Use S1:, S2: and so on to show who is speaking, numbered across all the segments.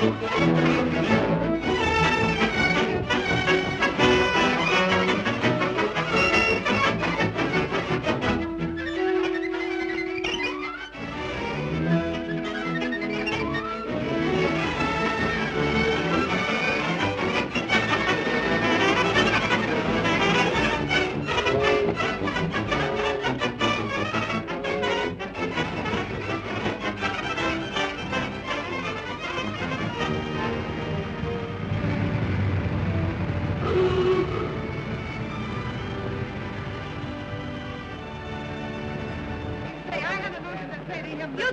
S1: You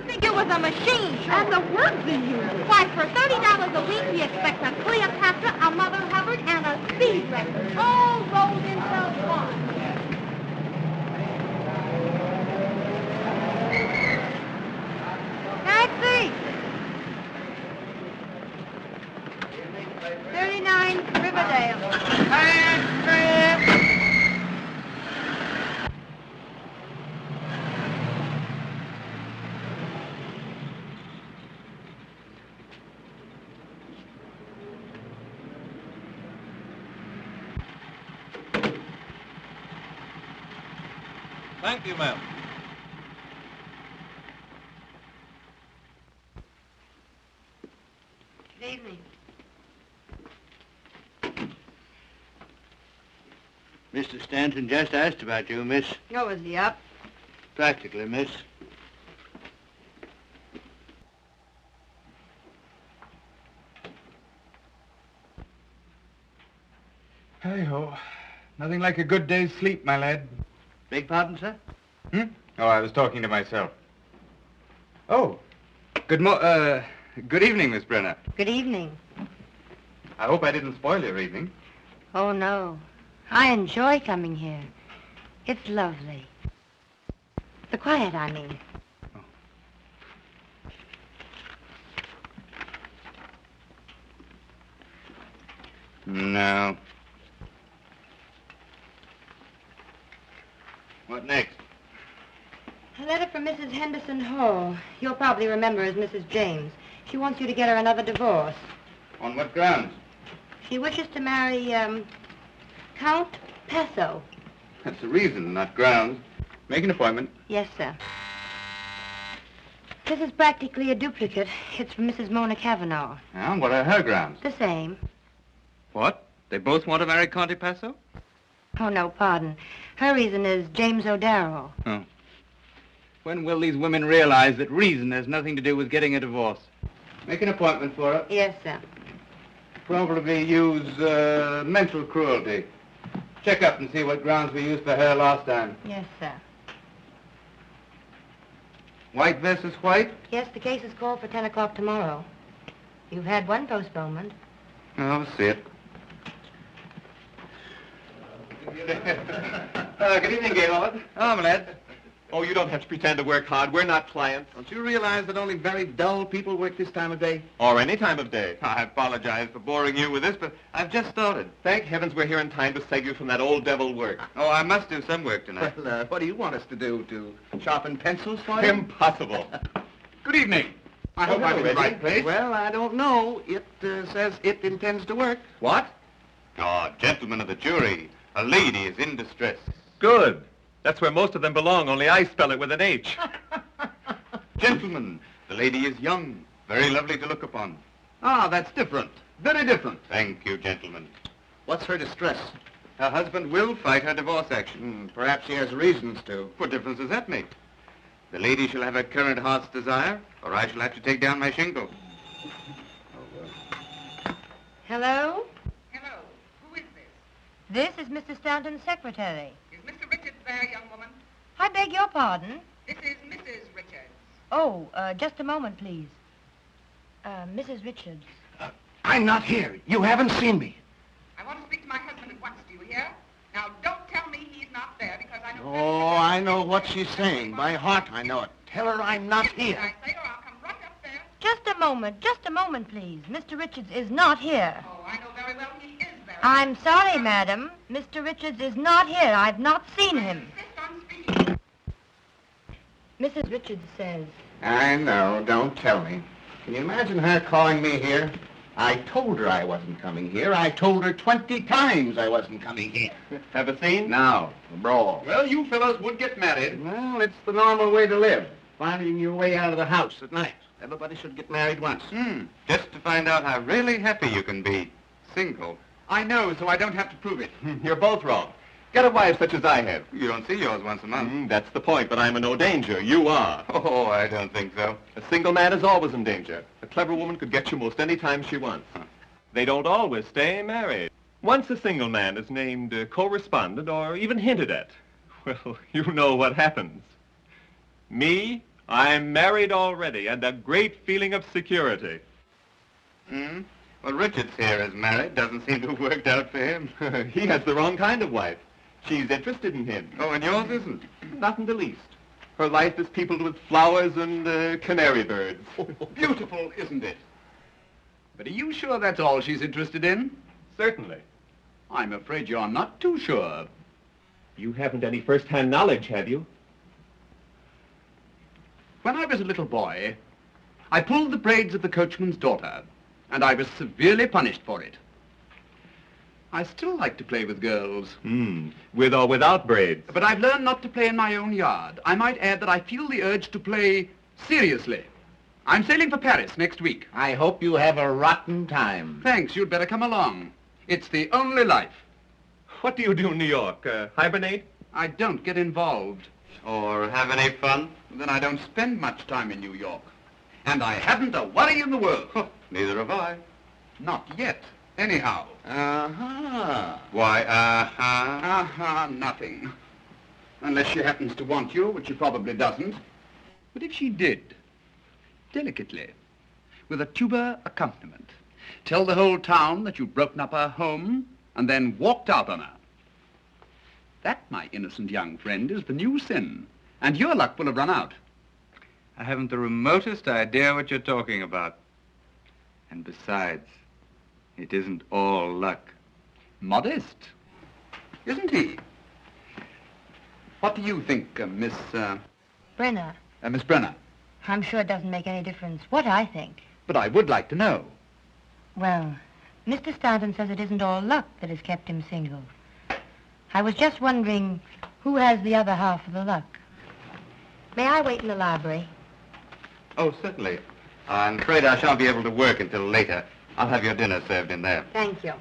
S1: think it was a machine show? And the words he used. Why, for $30 a week, he expects a Cleopatra, a Mother Hubbard, and a speed record, all rolled into one. Taxi! 39 Riverdale.
S2: Thank you, ma'am.
S1: Good evening.
S3: Mr. Stanton just asked about you, miss.
S1: Oh, is he up?
S3: Practically, miss.
S4: Hey-ho. Nothing like a good day's sleep, my lad.
S3: Beg pardon, sir?
S4: Oh, I was talking to myself. Oh, good evening, Miss Brenner.
S1: Good evening.
S4: I hope I didn't spoil your evening.
S1: Oh, no. I enjoy coming here. It's lovely. The quiet, I mean.
S3: No. What next?
S1: A letter from Mrs. Henderson Hall. You'll probably remember as Mrs. James. She wants you to get her another divorce.
S3: On what grounds?
S1: She wishes to marry, Count Passo.
S3: That's the reason, not grounds. Make an appointment.
S1: Yes, sir. This is practically a duplicate. It's from Mrs. Mona Cavanaugh.
S3: Now, what are her grounds?
S1: The same.
S3: What? They both want to marry Conte Passo?
S1: Oh, no, pardon. Her reason is James O'Darrow.
S3: Oh. When will these women realize that reason has nothing to do with getting a divorce? Make an appointment for her.
S1: Yes, sir.
S3: Probably use mental cruelty. Check up and see what grounds we used for her last time.
S1: Yes, sir.
S3: White versus white?
S1: Yes, the case is called for 10 o'clock tomorrow. You've had one postponement.
S3: Oh, see it. Good evening, Gaylord. Oh, my lad.
S2: Oh, you don't have to pretend to work hard. We're not clients.
S3: Don't you realize that only very dull people work this time of day?
S2: Or any time of day.
S3: I apologize for boring you with this, but I've just started.
S2: Thank heavens we're here in time to save you from that old devil work.
S3: Oh, I must do some work tonight.
S5: Well, what do you want us to do? To sharpen pencils for you?
S2: Impossible.
S4: Good evening.
S5: I hope I'm in the
S3: Reggie.
S5: right place. Well, I don't know. It says it intends to work.
S2: What?
S3: Oh, gentlemen of the jury, a lady is in distress.
S2: Good. That's where most of them belong, only I spell it with an H.
S3: Gentlemen, the lady is young, very lovely to look upon.
S5: Ah, that's different. Very different.
S3: Thank you, gentlemen.
S5: What's her distress?
S3: Her husband will fight her divorce action.
S5: Perhaps she has reasons to.
S3: What difference does that make? The lady shall have her current heart's desire, or I shall have to take down my shingle.
S1: Hello?
S6: Hello. Who is this?
S1: This is Mr. Stanton's secretary.
S6: Is Mr. Richards there, young woman?
S1: I beg your pardon.
S6: This is Mrs. Richards.
S1: Oh, just a moment, please. Mrs. Richards.
S5: I'm not here. You haven't seen me.
S6: I want to speak to my husband at once. Do you hear? Now, don't tell me he's not there because I know...
S5: Oh, I know what she's saying. By heart, I know it. Tell her I'm not here.
S6: I say, or I'll come right up there.
S1: Just a moment, please. Mr. Richards is not here.
S6: Oh, I know very well he is there.
S1: I'm sorry, madam. Mr. Richards is not here. I've not seen him.
S6: Insist on speaking.
S1: Mrs. Richards says...
S5: I know. Don't tell me. Can you imagine her calling me here? I told her I wasn't coming here. I told her 20 times I wasn't coming here.
S2: Have a scene?
S5: Now, a brawl.
S3: Well, you fellows would get married.
S5: Well, it's the normal way to live. Finding your way out of the house at night. Everybody should get married once.
S4: Just to find out how really happy you can be. Single.
S3: I know, so I don't have to prove it.
S2: You're both wrong. Get a wife such as I have.
S4: You don't see yours once a month.
S2: That's the point, but I'm in no danger. You are.
S4: Oh, I don't think so.
S2: A single man is always in danger. A clever woman could get you most any time she wants. They don't always stay married. Once a single man is named correspondent or even hinted at, well, you know what happens. Me, I'm married already and a great feeling of security.
S4: Well, Richard's here is married. Doesn't seem to have worked out for him.
S2: He has the wrong kind of wife. She's interested in him.
S4: Oh, and yours isn't?
S2: Not in the least. Her life is peopled with flowers and canary birds.
S3: Beautiful, isn't it? But are you sure that's all she's interested in?
S2: Certainly.
S3: I'm afraid you're not too sure.
S2: You haven't any first-hand knowledge, have you?
S3: When I was a little boy, I pulled the braids of the coachman's daughter, and I was severely punished for it. I still like to play with girls.
S2: With or without braids.
S3: But I've learned not to play in my own yard. I might add that I feel the urge to play seriously. I'm sailing for Paris next week.
S5: I hope you have a rotten time.
S3: Thanks, you'd better come along. It's the only life.
S2: What do you do in New York? Hibernate?
S3: I don't get involved.
S4: Or have any fun?
S3: Then I don't spend much time in New York. And I haven't a worry in the world.
S4: Neither have I.
S3: Not yet, anyhow.
S4: Why,
S3: Nothing. Unless she happens to want you, which she probably doesn't. But if she did, delicately, with a tuba accompaniment, tell the whole town that you'd broken up her home and then walked out on her. That, my innocent young friend, is the new sin. And your luck will have run out.
S4: I haven't the remotest idea what you're talking about. And besides, it isn't all luck.
S3: Modest, isn't he? What do you think, Miss
S7: Brenner,
S3: Brenner?
S7: I'm sure it doesn't make any difference what I think.
S3: But I would like to know.
S7: Well, Mr. Stanton says it isn't all luck that has kept him single. I was just wondering who has the other half of the luck. May I wait in the library?
S4: Oh, certainly. I'm afraid I shan't be able to work until later. I'll have your dinner served in there.
S7: Thank you.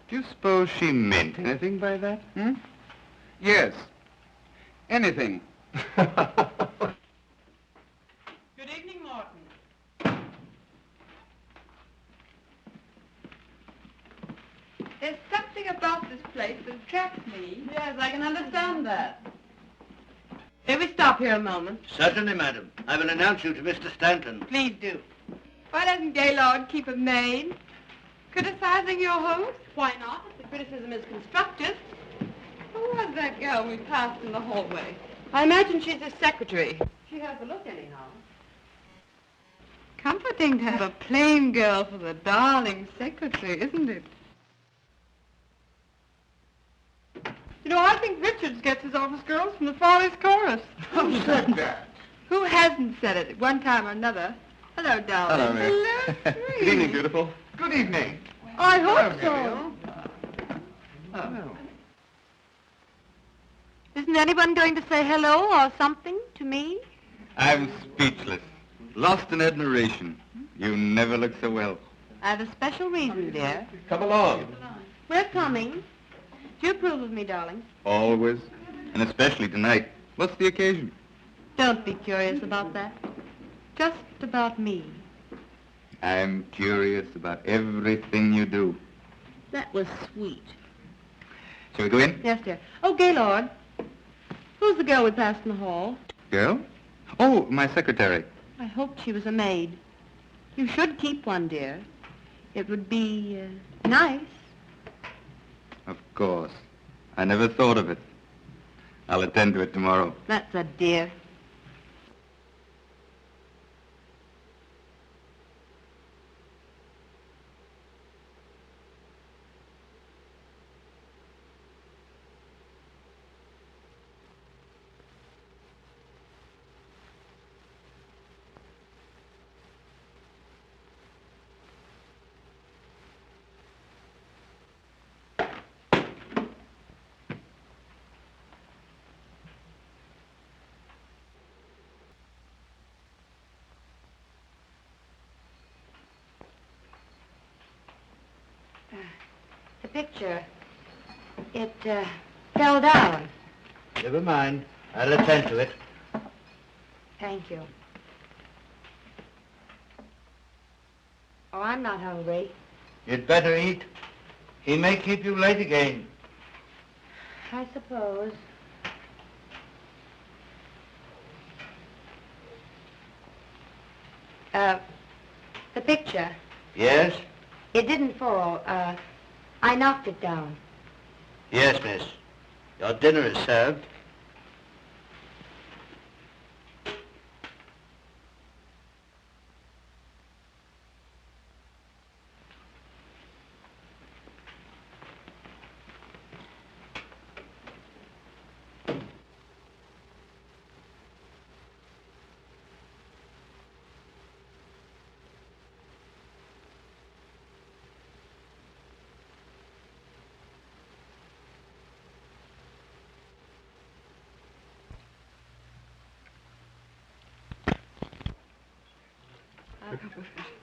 S4: Do you suppose she meant anything by that?
S3: Yes. Anything.
S6: Good evening, Morton. There's something about this place that attracts me. Yes, I can understand that. May we stop here a moment?
S5: Certainly, madam. I will announce you to Mr. Stanton.
S6: Please do. Why doesn't Gaylord keep a maid? Criticizing your host? Why not, if the criticism is constructive? Who was that girl we passed in the hallway? I imagine she's his secretary. She has a look anyhow. Comforting to have a plain girl for the darling secretary, isn't it? You know, I think Richards gets his office girls from the Follies Chorus.
S3: Who said that?
S6: Who hasn't said it at one time or another? Hello, darling.
S2: Hello, Mary.
S6: Hello,
S2: Good evening, beautiful.
S3: Good evening.
S6: I hope
S3: Hello,
S6: so. Isn't anyone going to say hello or something to me?
S4: I'm speechless. Lost in admiration. You never look so well.
S6: I have a special reason, dear.
S2: Come along.
S6: We're coming. Do you approve of me, darling?
S4: Always. And especially tonight. What's the occasion?
S6: Don't be curious about that. Just about me.
S4: I'm curious about everything you do.
S6: That was sweet.
S4: Shall we go in?
S6: Yes, dear. Oh, Gaylord. Who's the girl we passed in the hall?
S4: Girl? Oh, my secretary.
S6: I hoped she was a maid. You should keep one, dear. It would be nice.
S4: Of course. I never thought of it. I'll attend to it tomorrow.
S6: That's a dear.
S7: picture. It, fell down.
S5: Never mind. I'll attend to it.
S7: Thank you. Oh, I'm not hungry.
S5: You'd better eat. He may keep you late again.
S7: I suppose. The picture.
S5: Yes?
S7: It didn't fall. I knocked it down.
S5: Yes, miss. Your dinner is served.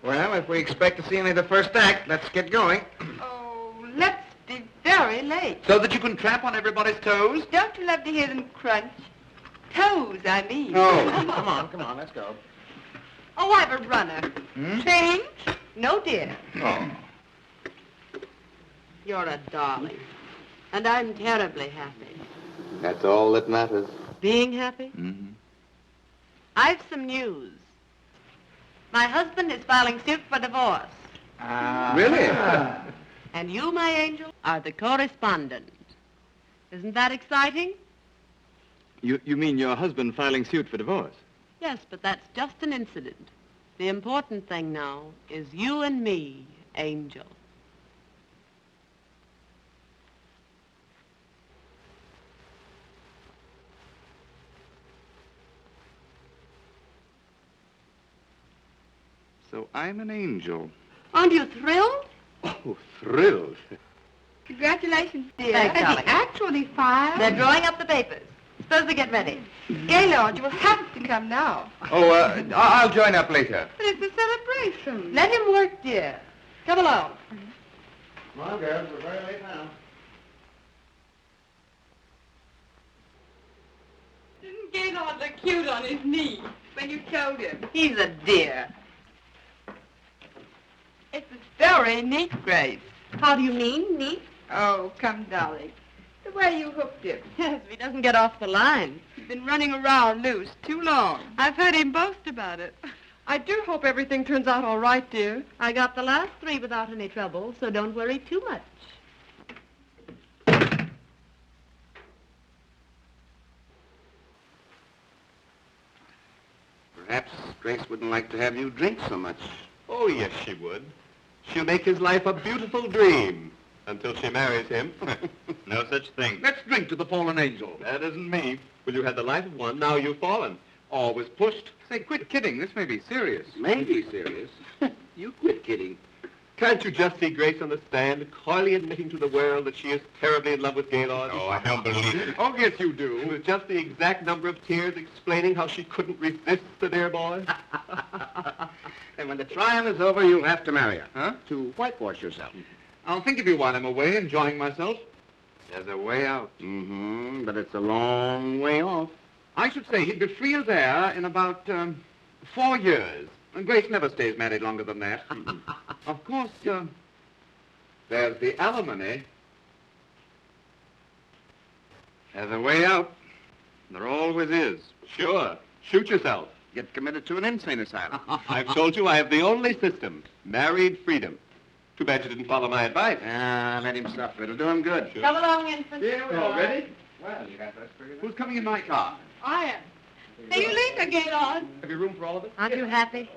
S8: Well, if we expect to see only the first act, let's get going.
S6: Oh, let's be very late.
S3: So that you can tramp on everybody's toes?
S6: Don't you love to hear them crunch? Toes, I mean.
S8: Oh, come on, let's go.
S6: Oh, I've a runner. Change? No, dear.
S8: Oh.
S6: You're a darling. And I'm terribly happy.
S8: That's all that matters.
S6: Being happy?
S8: Mm-hmm.
S6: I've some news. My husband is filing suit for divorce.
S8: Really?
S6: And you, my angel, are the correspondent. Isn't that exciting?
S4: You mean your husband filing suit for divorce?
S6: Yes, but that's just an incident. The important thing now is you and me, Angel.
S3: So I'm an angel.
S6: Aren't you thrilled?
S3: Oh, thrilled.
S6: Congratulations, dear.
S7: Thanks, darling.
S6: Actually filed.
S7: They're drawing up the papers. Suppose they get ready.
S6: Gaylord, you will have to come now.
S3: Oh, I'll join up later.
S6: But it's a celebration. Let him work, dear. Come along.
S5: Come on, girls. We're very late now.
S6: Didn't Gaylord look cute on his knee when you told him? He's a dear. It's very neat, Grace.
S7: How do you mean, neat?
S6: Oh, come, darling. The way you hooked him. Yes, if he doesn't get off the line. He's been running around loose too long. I've heard him boast about it. I do hope everything turns out all right, dear.
S7: I got the last 3 without any trouble, so don't worry too much.
S3: Perhaps Grace wouldn't like to have you drink so much.
S2: Oh, yes, she would. She'll make his life a beautiful dream until she marries him.
S4: No such thing.
S3: Let's drink to the fallen angel.
S2: That isn't me. Well, you had the life of one, now you've fallen.
S3: Always pushed. Say, quit kidding. This may be serious. May be serious. You quit kidding.
S2: Can't you just see Grace on the stand, coyly admitting to the world that she is terribly in love with Gaylord?
S3: Oh, I don't believe it. Oh, yes, you do.
S2: With just the exact number of tears explaining how she couldn't resist the dear boy.
S3: And when the trial is over, you'll have to marry her, huh? To whitewash yourself. I'll think of you while I'm away, enjoying myself.
S4: There's a way out.
S3: Mm-hmm, but it's a long way off. I should say he'd be free as air in about 4 years. And Grace never stays married longer than that. Of course, there's the alimony.
S4: There's a way out. There always is.
S2: Sure. Shoot yourself.
S3: Get committed to an insane asylum.
S2: I've told you I have the only system. Married freedom. Too bad you didn't follow my advice.
S3: Let him suffer. It'll do him good.
S2: Sure.
S6: Come along, infant.
S3: Here we are. Ready? Well, you got that figured out. Who's coming in my car?
S6: I am. See you later, Gaylord.
S2: Have you room for all of us?
S7: Aren't you happy?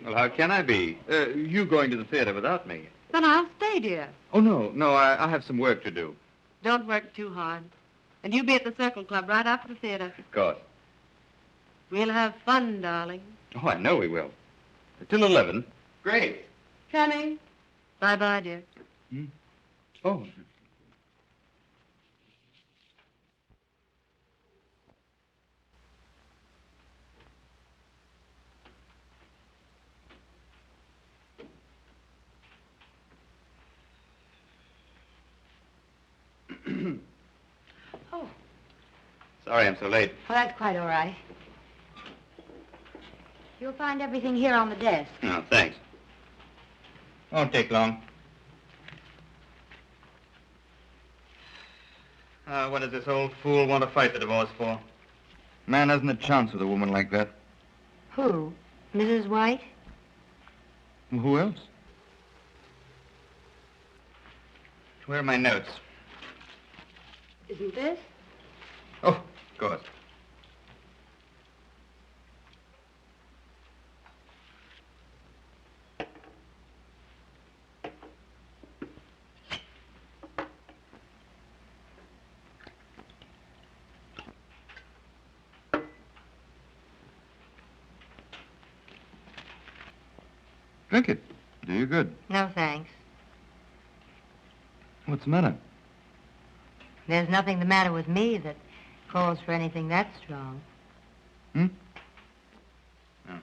S4: Well, how can I be? You going to the theater without me?
S6: Then I'll stay, dear.
S4: Oh, no, I have some work to do.
S6: Don't work too hard. And you be at the Circle Club right after the theater.
S4: Of course.
S6: We'll have fun, darling.
S4: Oh, I know we will. Till 11.
S2: Great.
S6: Coming. Bye-bye, dear.
S4: Oh.
S8: Sorry I'm so late.
S7: Oh, that's quite all right. You'll find everything here on the desk.
S8: No, thanks. Won't take long. What does this old fool want to fight the divorce for? Man hasn't a chance with a woman like that.
S7: Who? Mrs. White?
S8: Well, who else? Where are my notes?
S7: Isn't this?
S8: Oh, of course.
S3: Drink it. Do you good.
S7: No, thanks.
S3: What's the matter?
S7: There's nothing the matter with me that calls for anything that strong.
S3: Hmm?
S8: No.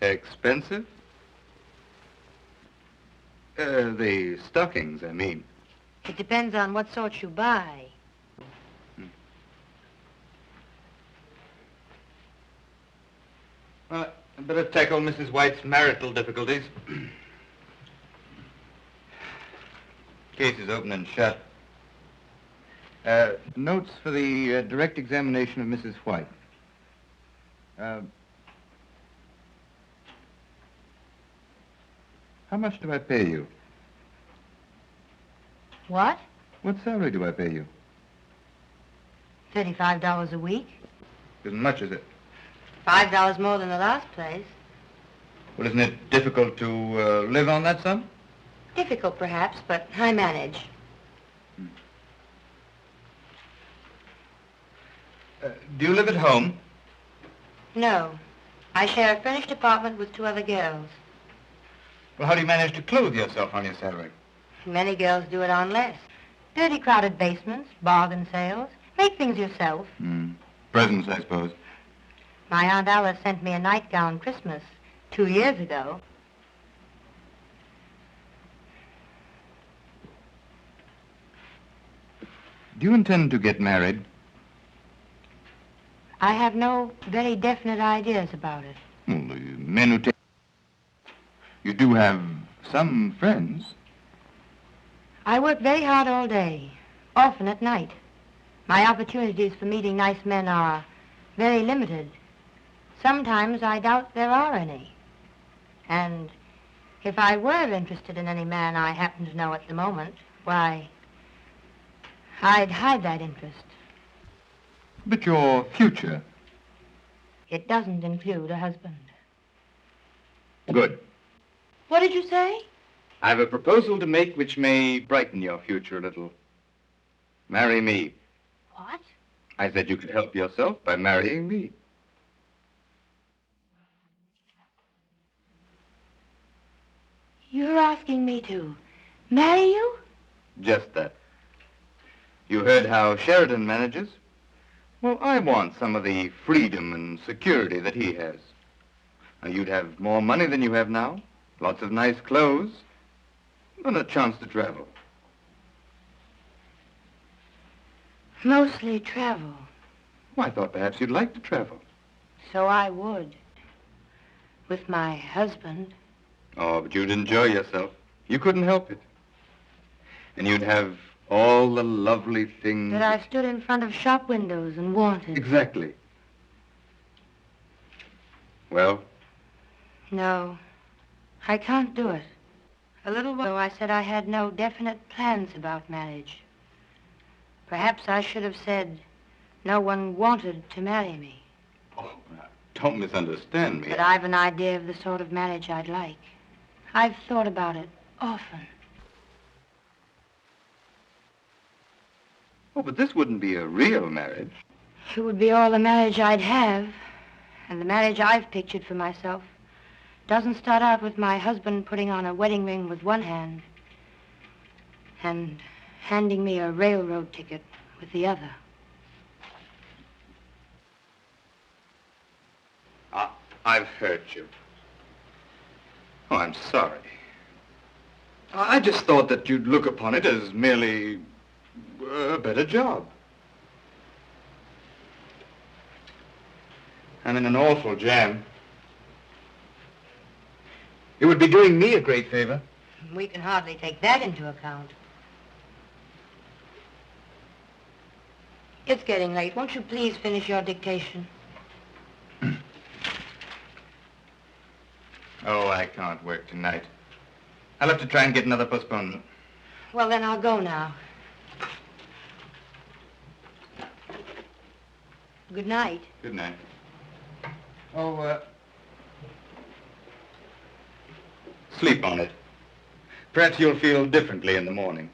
S4: Expensive? The stockings, I mean.
S7: It depends on what sort you buy.
S8: Well, I'd better tackle Mrs. White's marital difficulties. Case is open and shut. Notes for the direct examination of Mrs. White. How much do I pay you?
S7: What?
S8: What salary do I pay you?
S7: $35 a week?
S8: As much as it.
S7: $5 more than the last place.
S8: Well, isn't it difficult to live on that sum?
S7: Difficult, perhaps, but I manage.
S8: Do you live at home?
S7: No. I share a furnished apartment with 2 other girls.
S8: Well, how do you manage to clothe yourself on your salary?
S7: Many girls do it on less. Dirty, crowded basements, bargain sales. Make things yourself.
S8: Presents, I suppose.
S7: My Aunt Alice sent me a nightgown Christmas 2 years ago.
S8: Do you intend to get married?
S7: I have no very definite ideas about it.
S8: Well, the men who take... You do have some friends.
S7: I work very hard all day, often at night. My opportunities for meeting nice men are very limited. Sometimes I doubt there are any. And if I were interested in any man I happen to know at the moment, why, I'd hide that interest.
S8: But your future?
S7: It doesn't include a husband.
S8: Good.
S7: What did you say?
S8: I have a proposal to make which may brighten your future a little. Marry me.
S7: What?
S8: I said you could help yourself by marrying me.
S7: You're asking me to marry you?
S8: Just that. You heard how Sheridan manages? Well, I want some of the freedom and security that he has. Now, you'd have more money than you have now, lots of nice clothes, and a chance to travel.
S7: Mostly travel.
S8: Well, I thought perhaps you'd like to travel.
S7: So I would. With my husband.
S8: Oh, but you'd enjoy yourself. You couldn't help it. And you'd have all the lovely things...
S7: That I stood in front of shop windows and wanted.
S8: Exactly. Well?
S7: No, I can't do it. A little while ago I said I had no definite plans about marriage. Perhaps I should have said no one wanted to marry me.
S8: Oh, don't misunderstand me.
S7: But I've an idea of the sort of marriage I'd like. I've thought about it often.
S8: Oh, but this wouldn't be a real marriage.
S7: It would be all the marriage I'd have. And the marriage I've pictured for myself doesn't start out with my husband putting on a wedding ring with one hand and handing me a railroad ticket with the other.
S8: I've hurt you. Oh, I'm sorry. I just thought that you'd look upon it as merely a better job. I'm in an awful jam. It would be doing me a great favor.
S7: We can hardly take that into account. It's getting late. Won't you please finish your dictation?
S8: Oh, I can't work tonight. I'll have to try and get another postponement.
S7: Well, then I'll go now. Good night.
S8: Good night. Oh, sleep on it. Perhaps you'll feel differently in the morning.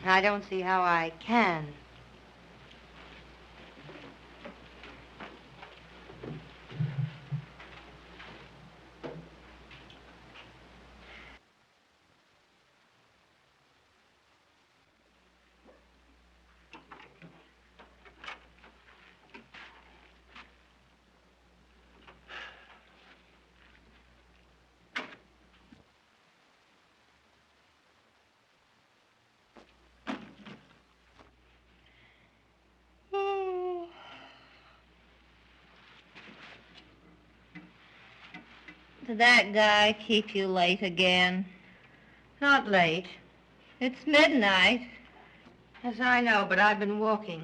S7: I don't see how I can.
S1: Did that guy keep you late again?
S7: Not late.
S1: It's midnight.
S7: Yes, I know, but I've been walking.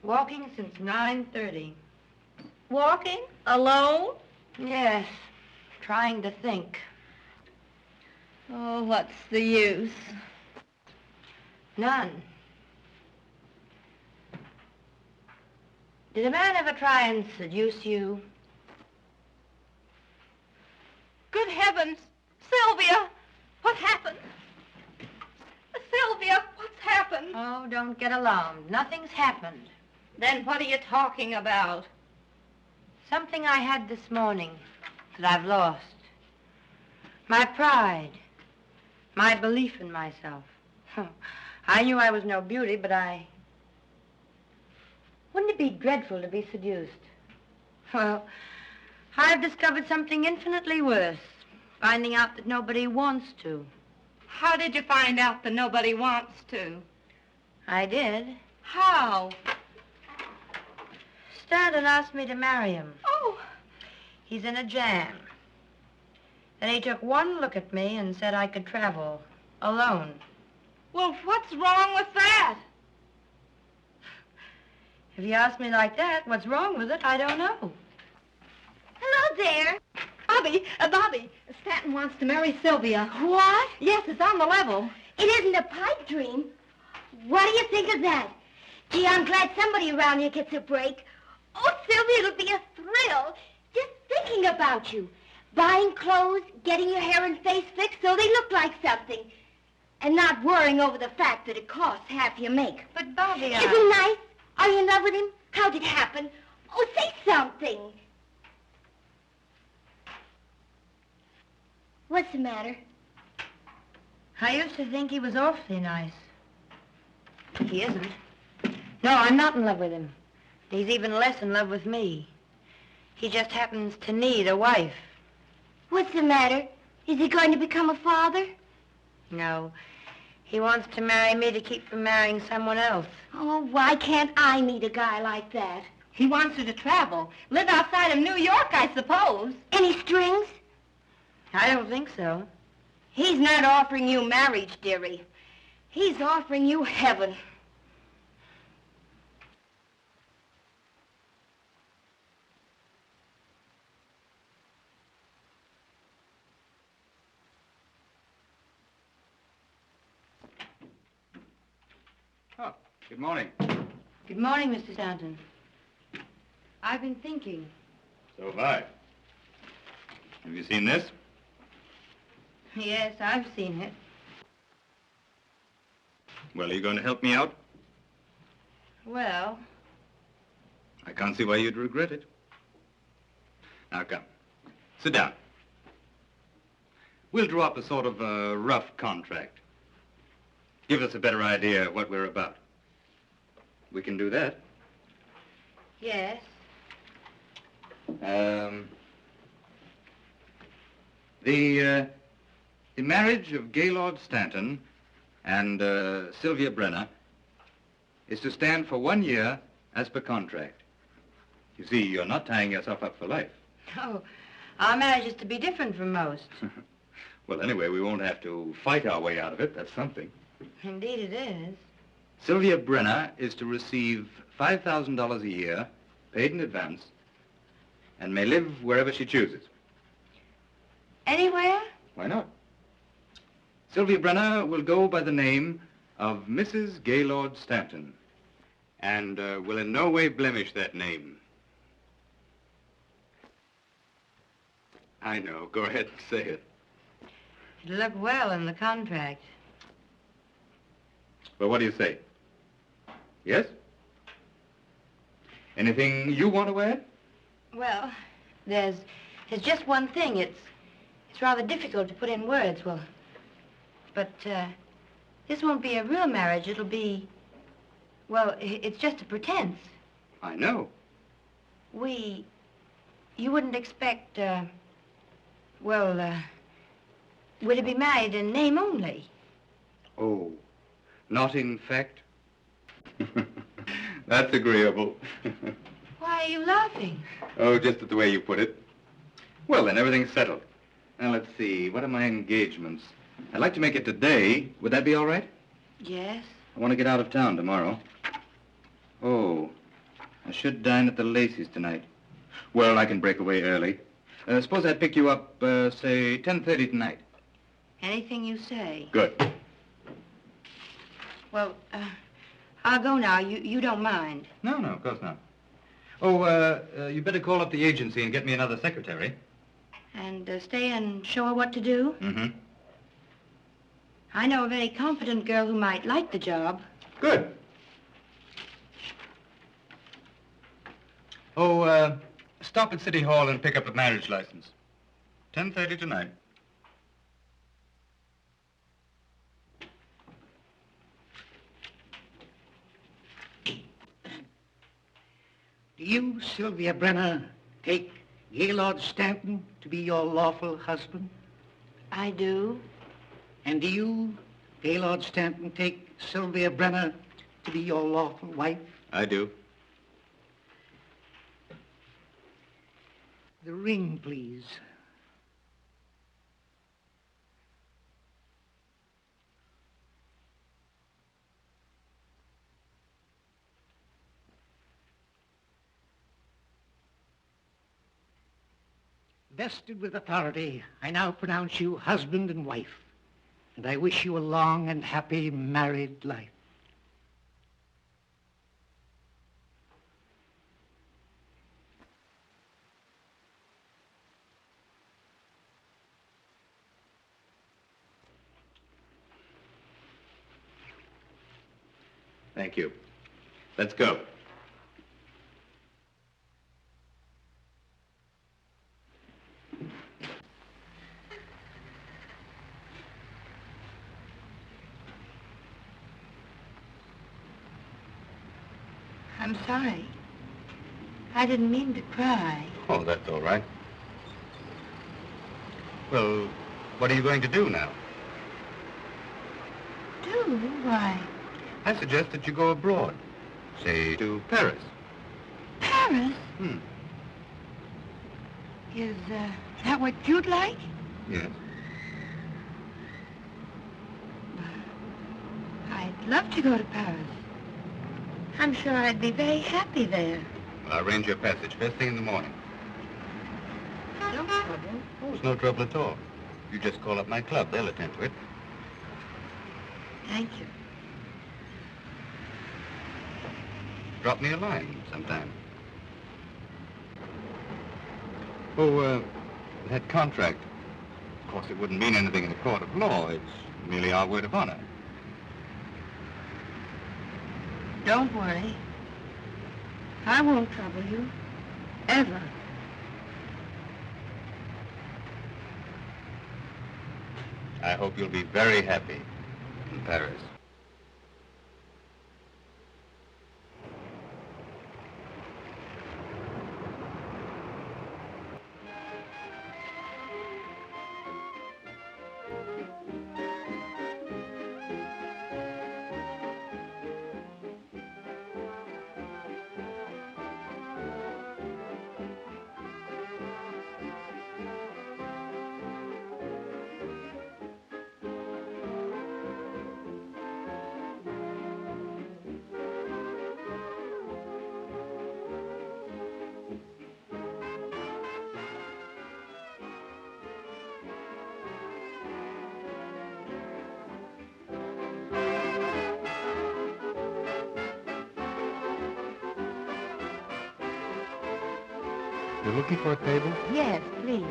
S7: Walking since 9:30.
S1: Walking? Alone?
S7: Yes, trying to think.
S1: Oh, what's the use?
S7: None. Did a man ever try and seduce you?
S1: Good heavens! Sylvia! What happened? Sylvia, what's happened?
S7: Oh, don't get alarmed. Nothing's happened.
S1: Then what are you talking about?
S7: Something I had this morning that I've lost. My pride. My belief in myself. I knew I was no beauty, but wouldn't it be dreadful to be seduced? Well, I've discovered something infinitely worse. Finding out that nobody wants to.
S1: How did you find out that nobody wants to?
S7: I did.
S1: How?
S7: Stanton asked me to marry him.
S1: Oh,
S7: He's in a jam. Then he took one look at me and said I could travel alone.
S1: well, what's wrong with that?
S7: If you ask me like that, what's wrong with it, I don't know.
S1: Hello there. Bobby, Stanton wants to marry Sylvia.
S6: What?
S1: Yes, it's on the level.
S6: It isn't a pipe dream. What do you think of that? Gee, I'm glad somebody around here gets a break. Oh, Sylvia, it'll be a thrill. Just thinking about you. Buying clothes, getting your hair and face fixed so they look like something. And not worrying over the fact that it costs half your make.
S7: But, Bobby,
S6: Isn't he nice? Are you in love with him? How'd it happen? Oh, say something. What's the matter?
S7: I used to think he was awfully nice. He isn't. No, I'm not in love with him. He's even less in love with me. He just happens to need a wife.
S6: What's the matter? Is he going to become a father?
S7: No. He wants to marry me to keep from marrying someone else.
S6: Oh, why can't I meet a guy like that?
S1: He wants her to travel. Live outside of New York, I suppose.
S6: Any strings?
S7: I don't think so.
S6: He's not offering you marriage, dearie. He's offering you heaven.
S3: Oh, good morning.
S7: Good morning, Mr. Stanton. I've been thinking.
S8: So have I. Have you seen this?
S7: Yes, I've seen it.
S8: Well, are you going to help me out?
S7: Well,
S8: I can't see why you'd regret it. Now, come. Sit down. We'll draw up a sort of rough contract.
S4: Give us a better idea of what we're about. We can do that.
S7: Yes.
S4: The marriage of Gaylord Stanton and Sylvia Brenner is to stand for 1 year as per contract. You see, you're not tying yourself up for life.
S7: Oh, our marriage is to be different from most.
S4: Well, anyway, we won't have to fight our way out of it. That's something.
S7: Indeed it is.
S4: Sylvia Brenner is to receive $5,000 a year, paid in advance, and may live wherever she chooses.
S7: Anywhere?
S4: Why not? Sylvia Brenner will go by the name of Mrs. Gaylord Stanton, and will in no way blemish that name. I know. Go ahead and say it.
S7: It'll look well in the contract.
S4: Well, what do you say? Yes? Anything you want to add?
S7: Well, there's just one thing. It's rather difficult to put in words. But this won't be a real marriage. It'll be, well, it's just a pretense.
S4: I know.
S7: You wouldn't expect, we're to be married in name only.
S4: Oh, not in fact? That's agreeable.
S7: Why are you laughing?
S4: Oh, just at the way you put it. Well, then, everything's settled. Now, let's see. What are my engagements? I'd like to make it today. Would that be all right?
S7: Yes.
S4: I want to get out of town tomorrow. Oh, I should dine at the Lacey's tonight. Well, I can break away early. Suppose I pick you up, say, 10:30 tonight.
S7: Anything you say.
S4: Good.
S7: Well, I'll go now. You don't mind.
S4: No, of course not. Oh, you better call up the agency and get me another secretary.
S7: And stay and show her what to do?
S4: Mm-hmm.
S7: I know a very competent girl who might like the job.
S4: Good. Oh, stop at City Hall and pick up a marriage license. 10:30 tonight.
S9: Do you, Sylvia Brenner, take Gaylord Stanton to be your lawful husband?
S7: I do.
S9: And do you, Gaylord Stanton, take Sylvia Brenner to be your lawful wife?
S4: I do.
S9: The ring, please. Vested with authority, I now pronounce you husband and wife, and I wish you a long and happy married life.
S4: Thank you. Let's go.
S7: I'm sorry. I didn't mean to cry.
S4: Oh, that's all right. Well, what are you going to do now?
S7: Do? Why?
S4: I suggest that you go abroad. Say, to Paris.
S7: Paris?
S4: Hmm.
S7: Is that what you'd like?
S4: Yes.
S7: I'd love to go to Paris. I'm sure I'd be very happy there.
S4: Well, I'll arrange your passage first thing in the morning.
S7: No trouble.
S4: Oh, it's no trouble at all. You just call up my club. They'll attend to it.
S7: Thank you.
S4: Drop me a line sometime. Oh, that contract. Of course, it wouldn't mean anything in a court of law. It's merely our word of honor.
S7: Don't worry. I won't trouble you. Ever.
S4: I hope you'll be very happy in Paris.
S3: You're looking for a table?
S7: Yes, please.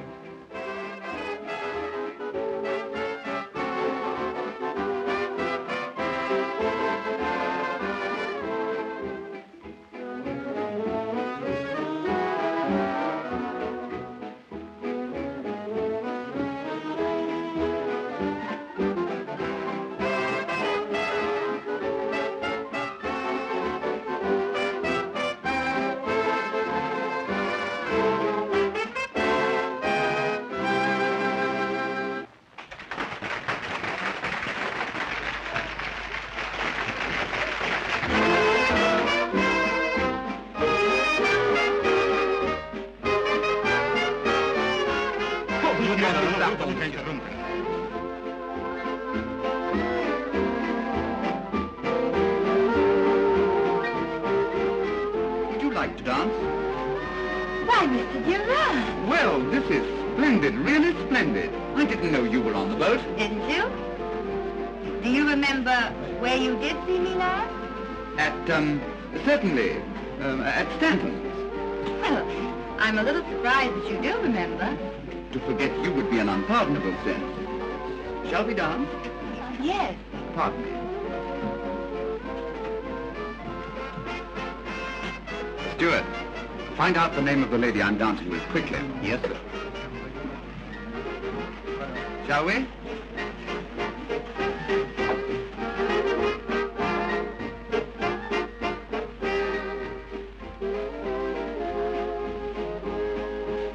S3: Would you like to dance?
S7: Why, Mr. Durand.
S3: Well, this is splendid, really splendid. I didn't know you were on the boat.
S7: Didn't you? Do you remember where you did see me last?
S3: Certainly, at Stanton's.
S7: Well, I'm a little surprised that you do remember.
S3: To forget you would be an unpardonable sin. Shall we dance?
S7: Yes.
S3: Pardon me. Steward, find out the name of the lady I'm dancing with quickly. Yes, sir. Shall we?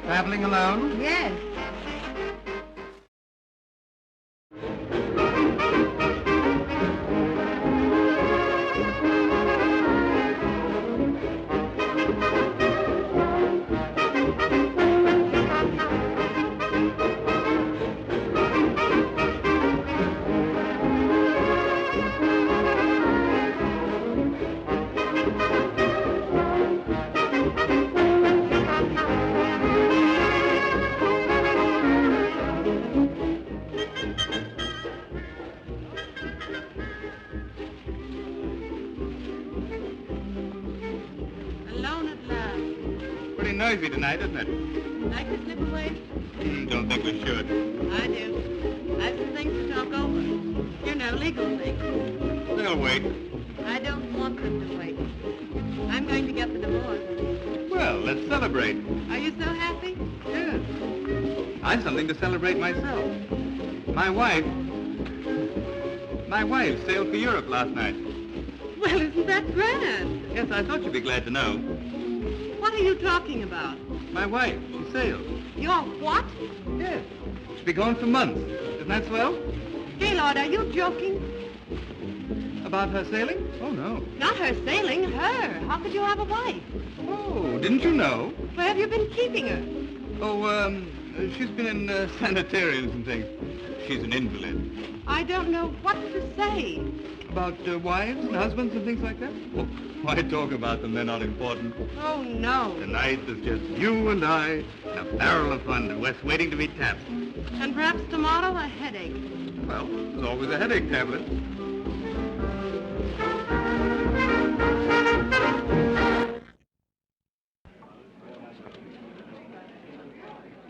S3: Traveling alone?
S7: Yes.
S6: Alone at last.
S3: Pretty noisy tonight, isn't it?
S6: Like to slip away?
S3: Don't think we should.
S6: I do. I've some things to talk over. You know, legal things.
S3: They'll wait.
S6: I don't want them to wait. I'm going to get the divorce.
S3: Well, let's celebrate.
S6: Are you so happy?
S3: Yes. I've something to celebrate myself. My wife sailed for Europe last night.
S6: Well, isn't that grand?
S3: Yes, I thought you'd be glad to know.
S6: What are you talking about?
S3: My wife, she sailed.
S6: Your what?
S3: Yes. She'll be gone for months. Isn't that swell?
S6: Gaylord, are you joking?
S3: About her sailing? Oh, no.
S6: Not her sailing, her. How could you have a wife?
S3: Oh, didn't you know?
S6: Where have you been keeping her?
S3: Oh, she's been in sanitariums and things. She's an invalid.
S6: I don't know what to say.
S3: About wives and husbands and things like that? Oh, why talk about them? They're not important.
S6: Oh, no.
S3: Tonight there's just you and I, and a barrel of fun, West waiting to be tapped.
S6: And perhaps tomorrow a headache.
S3: Well, there's always a headache tablet.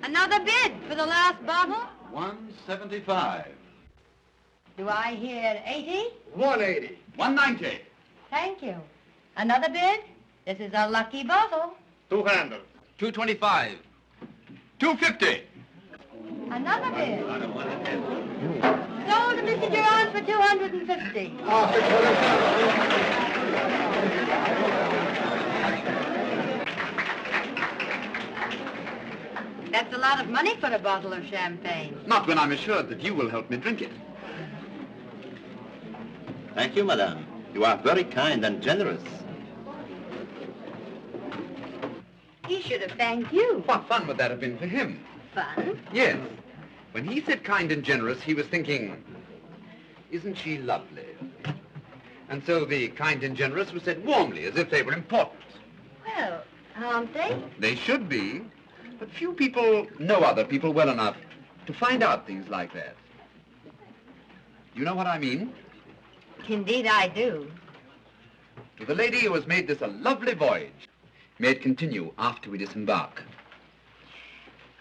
S7: Another bid for the last bottle?
S5: $175.
S7: Do I hear 80?
S3: $180. $190.
S7: Thank you. Another bid? This is a lucky bottle.
S3: $200. $225. $250.
S7: Another bid. Sold to Mr. Durand for $250. That's a lot of money for a bottle of champagne.
S3: Not when I'm assured that you will help me drink it.
S5: Thank you, madame. You are very kind and generous.
S7: He should have thanked you.
S3: What fun would that have been for him?
S7: Fun?
S3: Yes. When he said kind and generous, he was thinking, isn't she lovely? And so the kind and generous was said warmly, as if they were important.
S7: Well, aren't they?
S3: They should be, but few people know other people well enough to find out things like that. You know what I mean?
S7: Indeed I do.
S3: To the lady who has made this a lovely voyage, may it continue after we disembark.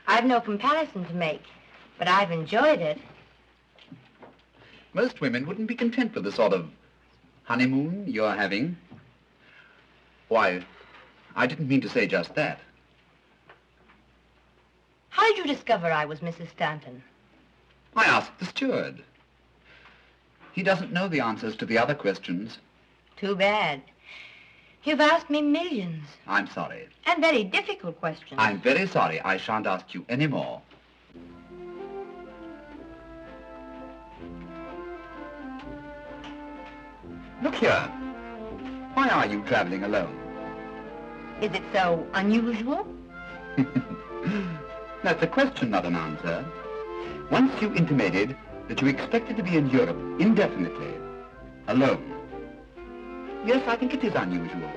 S7: I've no comparison to make, but I've enjoyed it.
S3: Most women wouldn't be content with the sort of honeymoon you're having. Why, I didn't mean to say just that.
S7: How did you discover I was Mrs. Stanton?
S3: I asked the steward. He doesn't know the answers to the other questions.
S7: Too bad. You've asked me millions.
S3: I'm sorry.
S7: And very difficult questions.
S3: I'm very sorry. I shan't ask you any more. Look here. Why are you traveling alone?
S7: Is it so unusual?
S3: That's a question, not an answer. Once you intimated that you expected to be in Europe indefinitely, alone. Yes, I think it is unusual.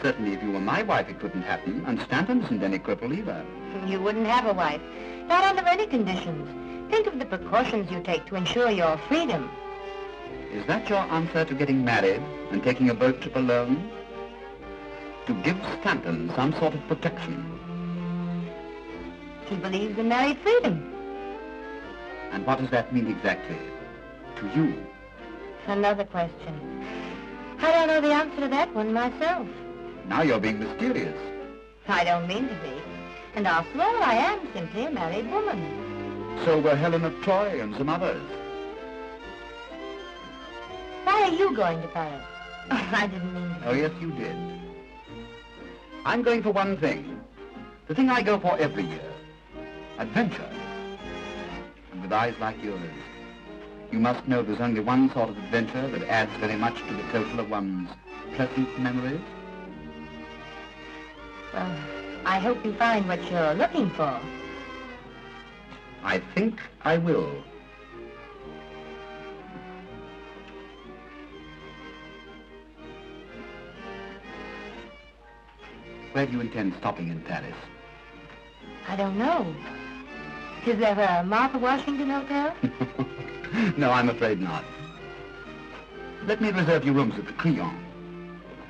S3: Certainly, if you were my wife, it couldn't happen, and Stanton isn't any cripple either.
S7: You wouldn't have a wife. Not under any conditions. Think of the precautions you take to ensure your freedom.
S3: Is that your answer to getting married and taking a boat trip alone? To give Stanton some sort of protection.
S7: He believes in married freedom.
S3: And what does that mean exactly to you?
S7: Another question. I don't know the answer to that one myself.
S3: Now you're being mysterious.
S7: I don't mean to be. And after all, I am simply a married woman.
S3: So were Helen of Troy and some others.
S7: Why are you going to Paris? Oh, I didn't mean to.
S3: Oh, yes, you did. I'm going for one thing. The thing I go for every year. Adventure. And with eyes like yours, you must know there's only one sort of adventure that adds very much to the total of one's pleasant memories.
S7: Well, I hope you find what you're looking for.
S3: I think I will. Where do you intend stopping in Paris?
S7: I don't know. Is there a Martha Washington hotel?
S3: No, I'm afraid not. Let me reserve you rooms at the Crillon.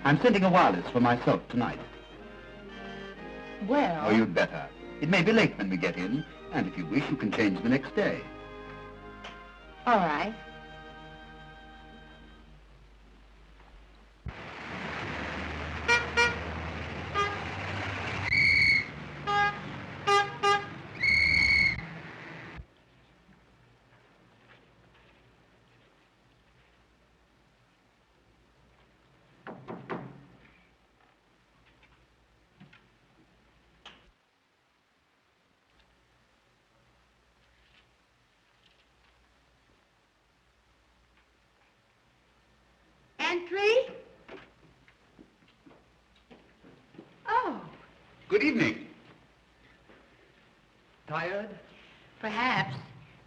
S3: I'm sending a wireless for myself tonight.
S7: Well...
S3: Oh, you'd better. It may be late when we get in, and if you wish, you can change the next day.
S7: All right.
S6: Entry? Oh,
S3: Good evening. Tired?
S7: Perhaps.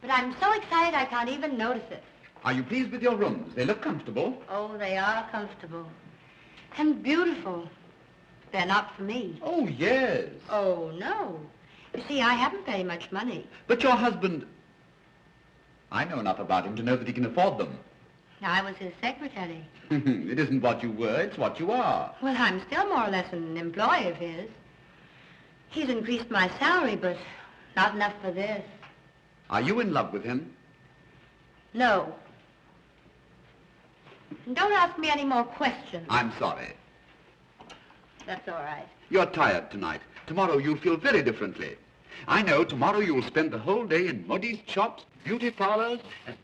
S7: But I'm so excited I can't even notice it.
S3: Are you pleased with your rooms? They look comfortable.
S7: Oh, they are comfortable. And beautiful. They're not for me.
S3: Oh, yes.
S7: Oh, no. You see, I haven't very much money.
S3: But your husband... I know enough about him to know that he can afford them.
S7: I was his secretary.
S3: It isn't what you were, it's what you are.
S7: Well, I'm still more or less an employee of his. He's increased my salary, but not enough for this.
S3: Are you in love with him?
S7: No. And don't ask me any more questions.
S3: I'm sorry.
S7: That's all right.
S3: You're tired tonight. Tomorrow you'll feel very differently. I know tomorrow you'll spend the whole day in modiste shops, beauty parlors, and...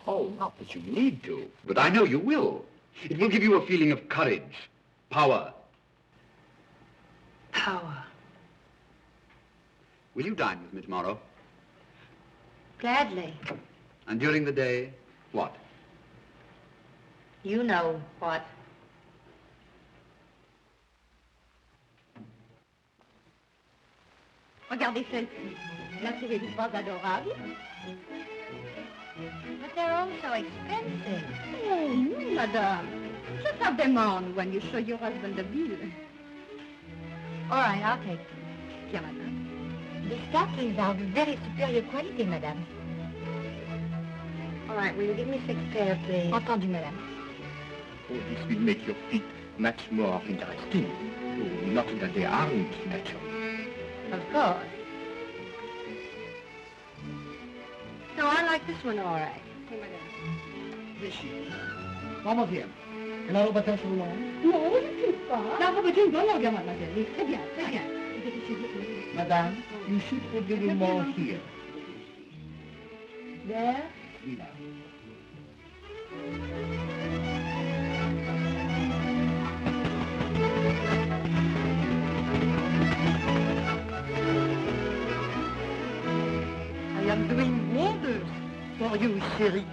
S3: Oh, not that you need to, but I know you will. It will give you a feeling of courage, power.
S7: Power.
S3: Will you dine with me tomorrow?
S7: Gladly.
S3: And during the day, what?
S7: You know what.
S1: Regardez celle-ci. La série des trois adorables.
S7: But they're all so expensive.
S1: Oh, no, madame. Just have them on when you show your husband the bill.
S7: All right, I'll take them.
S1: Tiens, madame.
S7: The stockings are of very superior quality, madame. All right, will you give me 6 pairs, please? Entendu, madame.
S5: Oh, this will make your feet much more interesting. Oh, not that they aren't natural.
S7: Of course. No, I like this one all right.
S9: Vamos bien. La roba está sur
S1: Non, je ne sais pas.
S9: La roba est dans la gamme, madame. Très bien, très bien.
S5: Madame, you should put a little more here.
S7: There?
S5: Here.
S9: I am doing wonders for you, chérie.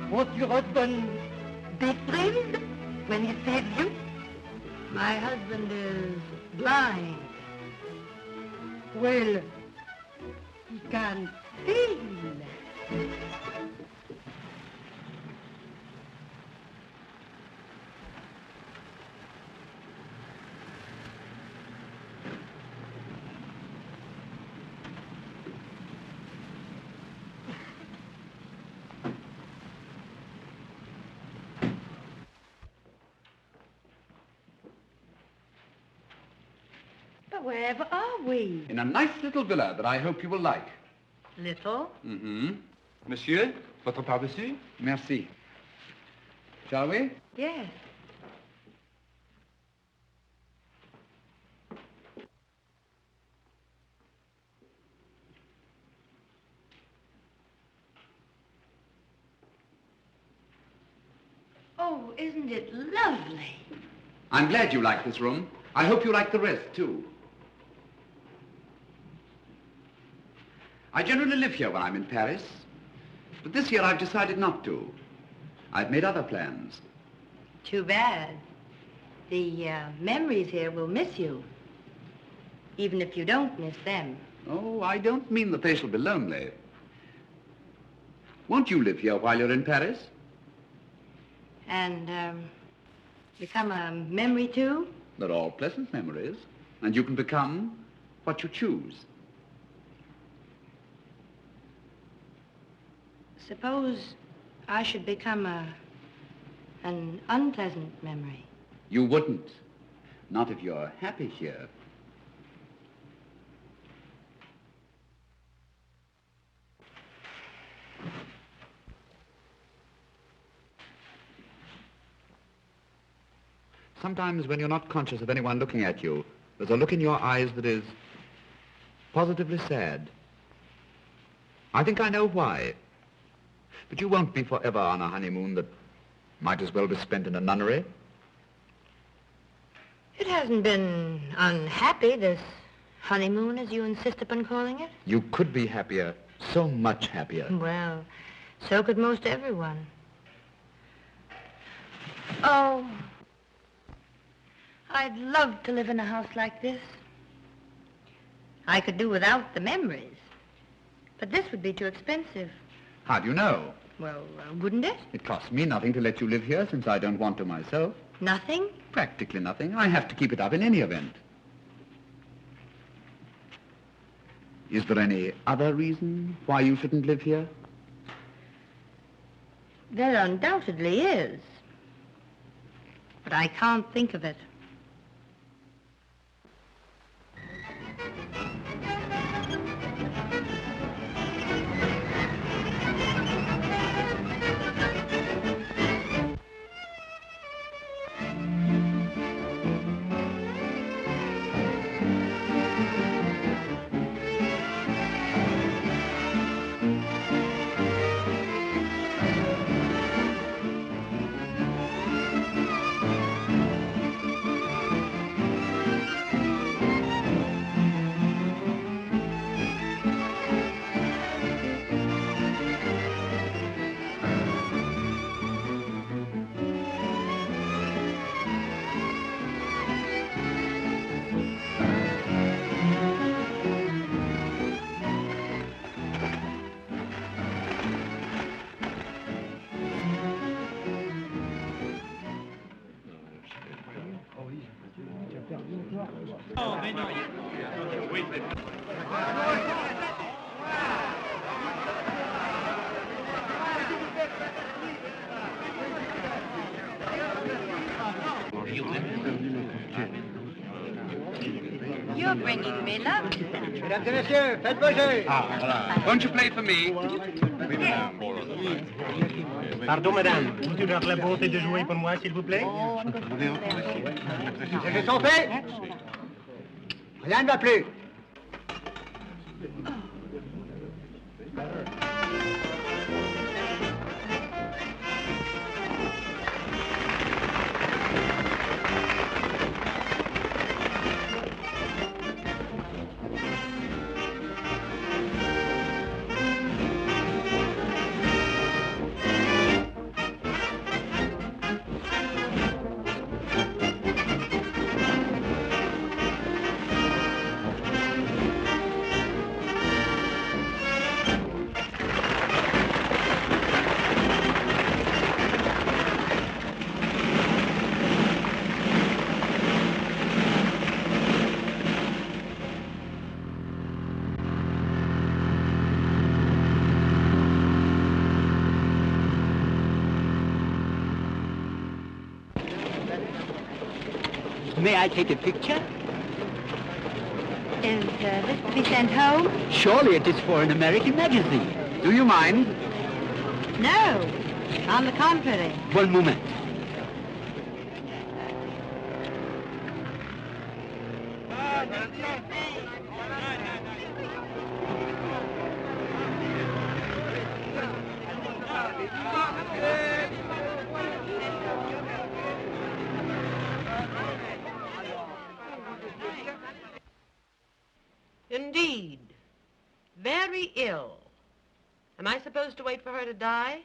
S9: Won't your husband be thrilled when he sees you?
S7: My husband is blind.
S9: Well, he can feel.
S1: But wherever are we?
S3: In a nice little villa that I hope you will like.
S7: Little?
S3: Mm-hmm.
S2: Monsieur, votre pas-dessus?
S3: Merci. Shall we?
S7: Yes. Oh, isn't it lovely?
S3: I'm glad you like this room. I hope you like the rest, too. I generally live here when I'm in Paris, but this year I've decided not to. I've made other plans.
S7: Too bad. The memories here will miss you, even if you don't miss them.
S3: Oh, I don't mean that they shall be lonely. Won't you live here while you're in Paris?
S7: And become a memory, too?
S3: They're all pleasant memories, and you can become what you choose.
S7: Suppose I should become an unpleasant memory.
S3: You wouldn't. Not if you're happy here. Sometimes when you're not conscious of anyone looking at you, there's a look in your eyes that is positively sad. I think I know why. But you won't be forever on a honeymoon that might as well be spent in a nunnery.
S7: It hasn't been unhappy, this honeymoon, as you insist upon calling it.
S3: You could be happier, so much happier.
S7: Well, so could most everyone. Oh, I'd love to live in a house like this. I could do without the memories, but this would be too expensive.
S3: How do you know?
S7: Well, wouldn't it?
S3: It costs me nothing to let you live here since I don't want to myself.
S7: Nothing?
S3: Practically nothing. I have to keep it up in any event. Is there any other reason why you shouldn't live here?
S7: There undoubtedly is. But I can't think of it. You're bringing me luck.
S9: Mesdames et messieurs, faites vos jeux.
S3: Won't you play for me?
S10: Pardon, madame. Vous aurez la bonté de jouer pour moi, s'il vous plaît?
S9: Les jeux sont faits. Rien ne va plus. May I take a picture?
S7: Is this to be sent home?
S9: Surely it is for an American magazine. Do you mind?
S7: No. On the contrary.
S9: One moment.
S6: Indeed. Very ill. Am I supposed to wait for her to die?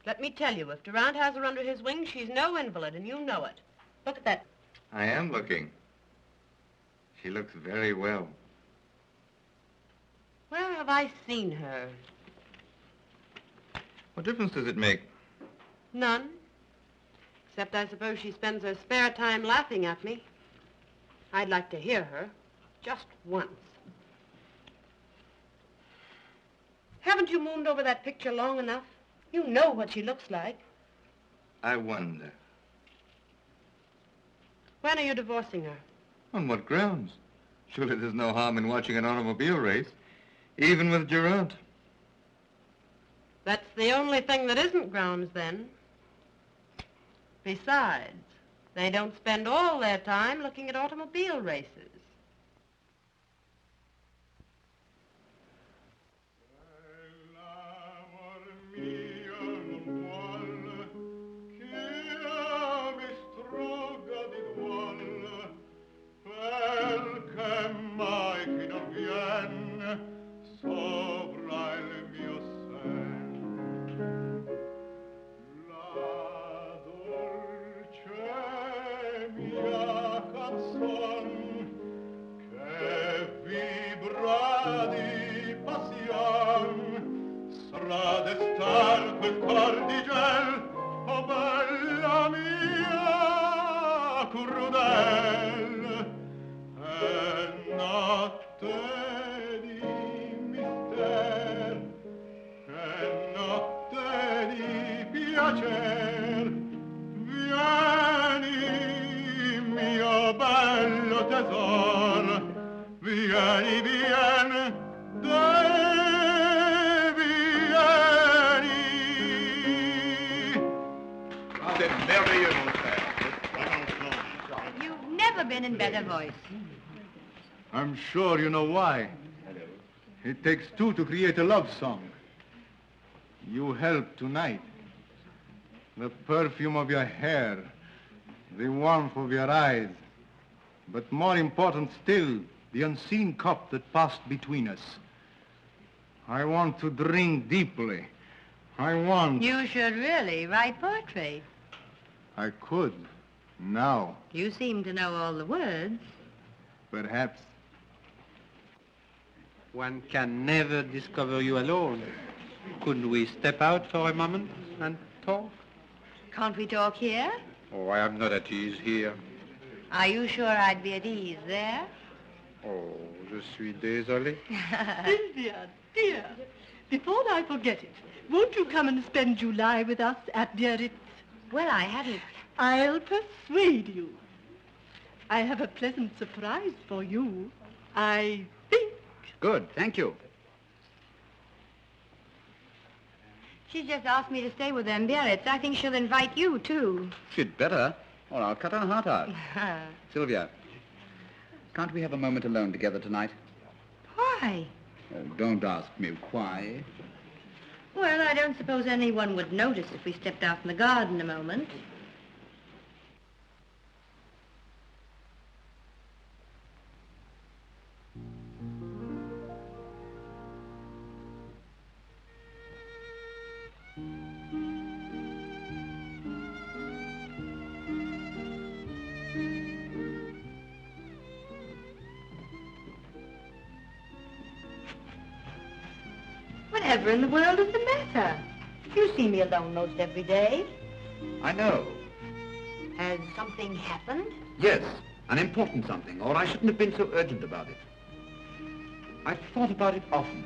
S6: Let me tell you, if Durant has her under his wing, she's no invalid, and you know it. Look at that.
S8: I am looking. She looks very well.
S6: Where have I seen her?
S8: What difference does it make?
S6: None. Except I suppose she spends her spare time laughing at me. I'd like to hear her. Just once. Haven't you mooned over that picture long enough? You know what she looks like.
S8: I wonder.
S6: When are you divorcing her?
S8: On what grounds? Surely there's no harm in watching an automobile race, even with Durant.
S6: That's the only thing that isn't grounds, then. Besides, they don't spend all their time looking at automobile races.
S7: You've never been in better voice.
S3: I'm sure you know why. It takes two to create a love song. You help tonight. The perfume of your hair, the warmth of your eyes, but more important still, the unseen cup that passed between us. I want to drink deeply. I want...
S7: You should really write poetry.
S3: I could, now.
S7: You seem to know all the words.
S3: Perhaps.
S10: One can never discover you alone. Couldn't we step out for a moment and talk?
S7: Can't we talk here?
S8: Oh, I am not at ease here.
S7: Are you sure I'd be at ease there?
S8: Oh, je suis désolé.
S9: Sylvia, dear, before I forget it, won't you come and spend July with us at Biarritz?
S7: Well, I hadn't...
S9: I'll persuade you. I have a pleasant surprise for you. I think.
S3: Good, thank you.
S7: She's just asked me to stay with them Biarritz. I think she'll invite you, too.
S3: She'd better, or I'll cut her heart out. Sylvia, can't we have a moment alone together tonight?
S7: Why?
S3: Oh, don't ask me why.
S7: Well, I don't suppose anyone would notice if we stepped out in the garden a moment. Whatever in the world is the matter? You see me alone most every day.
S3: I know.
S7: Has something happened?
S3: Yes, an important something, or I shouldn't have been so urgent about it. I've thought about it often.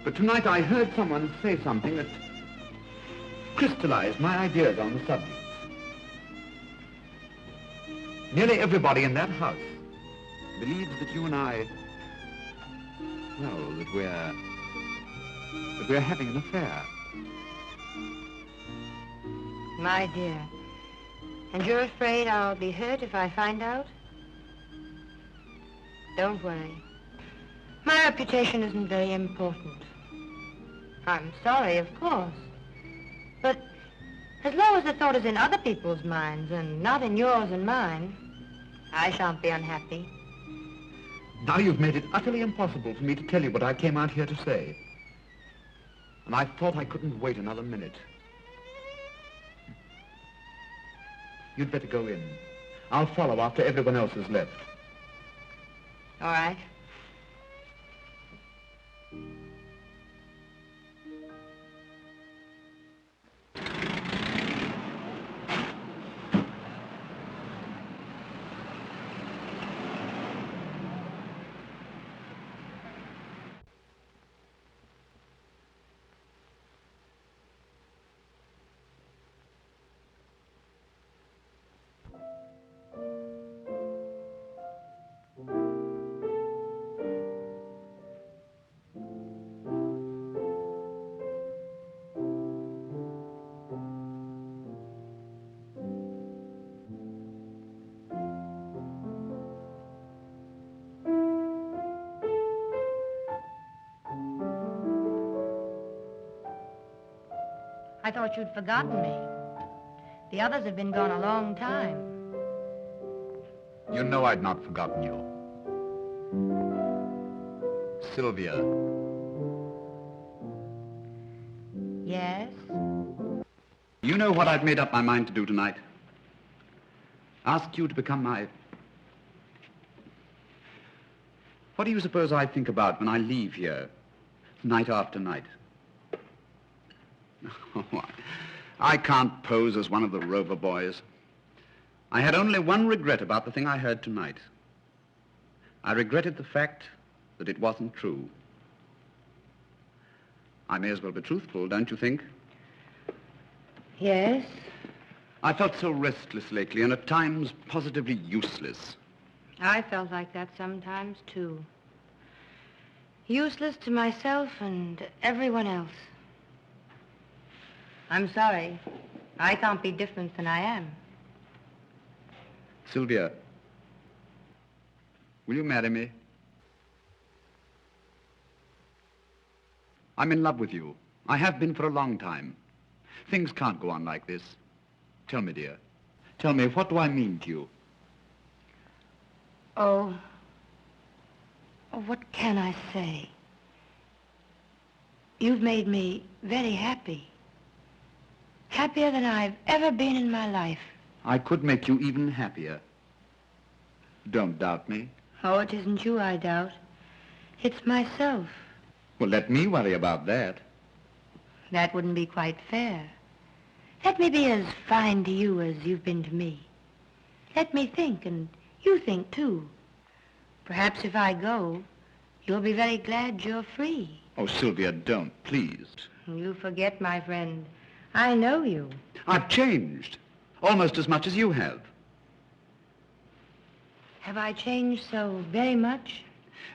S3: But tonight I heard someone say something that crystallized my ideas on the subject. Nearly everybody in that house believes that you and I, well, that we're having an affair.
S7: My dear. And you're afraid I'll be hurt if I find out? Don't worry. My reputation isn't very important. I'm sorry, of course. But as long as the thought is in other people's minds and not in yours and mine, I shan't be unhappy.
S3: Now you've made it utterly impossible for me to tell you what I came out here to say. And I thought I couldn't wait another minute. You'd better go in. I'll follow after everyone else has left.
S7: All right. I thought you'd forgotten me. The others have been gone a long time.
S3: You know I'd not forgotten you. Sylvia.
S7: Yes?
S3: You know what I've made up my mind to do tonight? Ask you to become my... What do you suppose I think about when I leave here, night after night? Oh, I can't pose as one of the Rover boys. I had only one regret about the thing I heard tonight. I regretted the fact that it wasn't true. I may as well be truthful, don't you think?
S7: Yes?
S3: I felt so restless lately and at times positively useless.
S7: I felt like that sometimes, too. Useless to myself and everyone else. I'm sorry. I can't be different than I am.
S3: Sylvia, will you marry me? I'm in love with you. I have been for a long time. Things can't go on like this. Tell me, dear. Tell me, what do I mean to you?
S7: Oh, what can I say? You've made me very happy. Happier than I've ever been in my life.
S3: I could make you even happier. Don't doubt me.
S7: Oh, it isn't you I doubt. It's myself.
S3: Well, let me worry about that.
S7: That wouldn't be quite fair. Let me be as fine to you as you've been to me. Let me think, and you think, too. Perhaps if I go, you'll be very glad you're free.
S3: Oh, Sylvia, don't, please.
S7: You forget, my friend. I know you.
S3: I've changed, almost as much as you have.
S7: Have I changed so very much?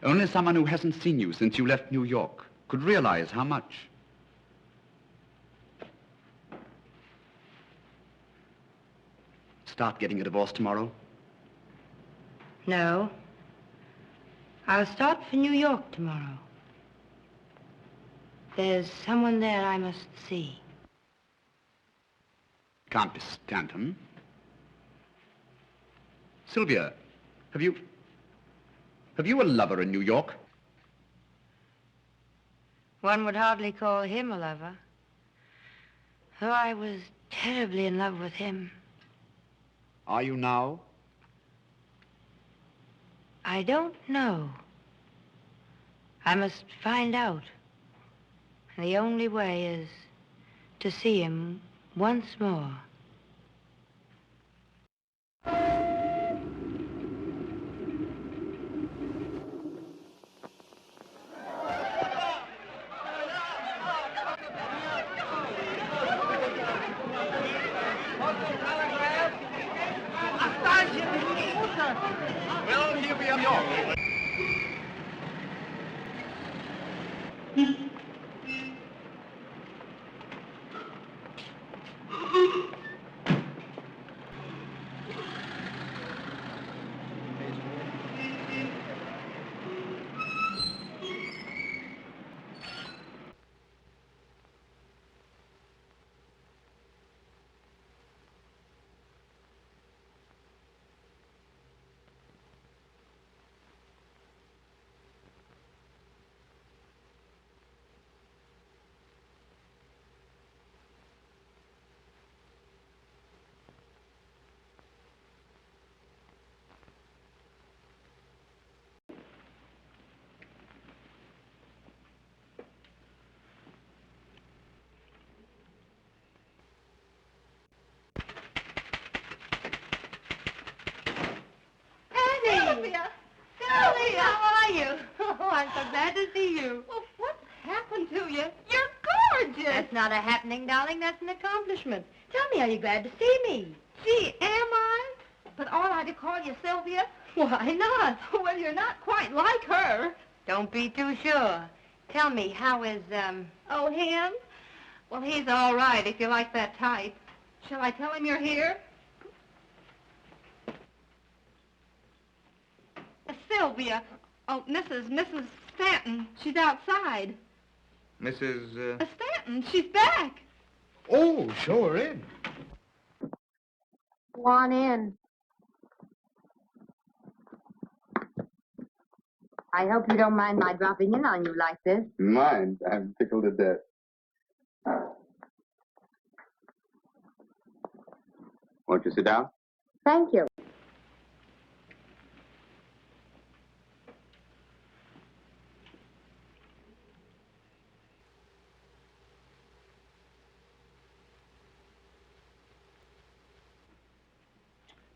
S3: Only someone who hasn't seen you since you left New York could realize how much. Start getting a divorce tomorrow?
S7: No. I'll start for New York tomorrow. There's someone there I must see.
S3: Can't be Stanton. Sylvia, have you a lover in New York?
S7: One would hardly call him a lover. Though I was terribly in love with him.
S3: Are you now?
S7: I don't know. I must find out. And the only way is to see him once more.
S3: Well, here we are, New York.
S6: Sylvia! Sylvia, how are you? Oh, I'm so glad to see you. Well, what's happened to you? You're gorgeous.
S7: That's not a happening, darling. That's an accomplishment. Tell me, are you glad to see me?
S6: Gee, am I? But ought I to call you Sylvia? Why not? Well, you're not quite like her.
S7: Don't be too sure. Tell me, how is,
S6: Oh, him? Well, he's all right if you like that type. Shall I tell him you're here? Sylvia. Oh, Mrs. Stanton. She's outside.
S8: Mrs.
S6: Stanton, she's back.
S5: Oh, show her in.
S1: Go on in. I hope you don't mind my dropping in on you like this.
S8: Mind? I'm tickled to death. Won't you sit down?
S1: Thank you.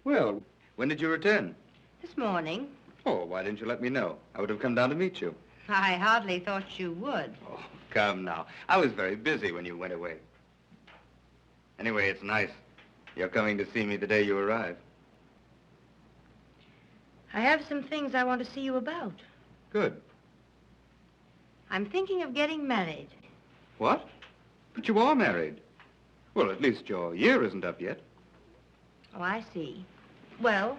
S4: Well, when did you return?
S7: this morning?
S4: Oh, why didn't you let me know? I would have come down to meet you.
S7: I hardly thought you would.
S4: Oh, come now. I was very busy when you went away. Anyway, it's nice. You're coming to see me the day you arrive.
S7: I have some things I want to see you about.
S4: Good.
S7: I'm thinking of getting married.
S4: What? But you are married. Well, at least your year isn't up yet.
S7: Oh, I see. Well,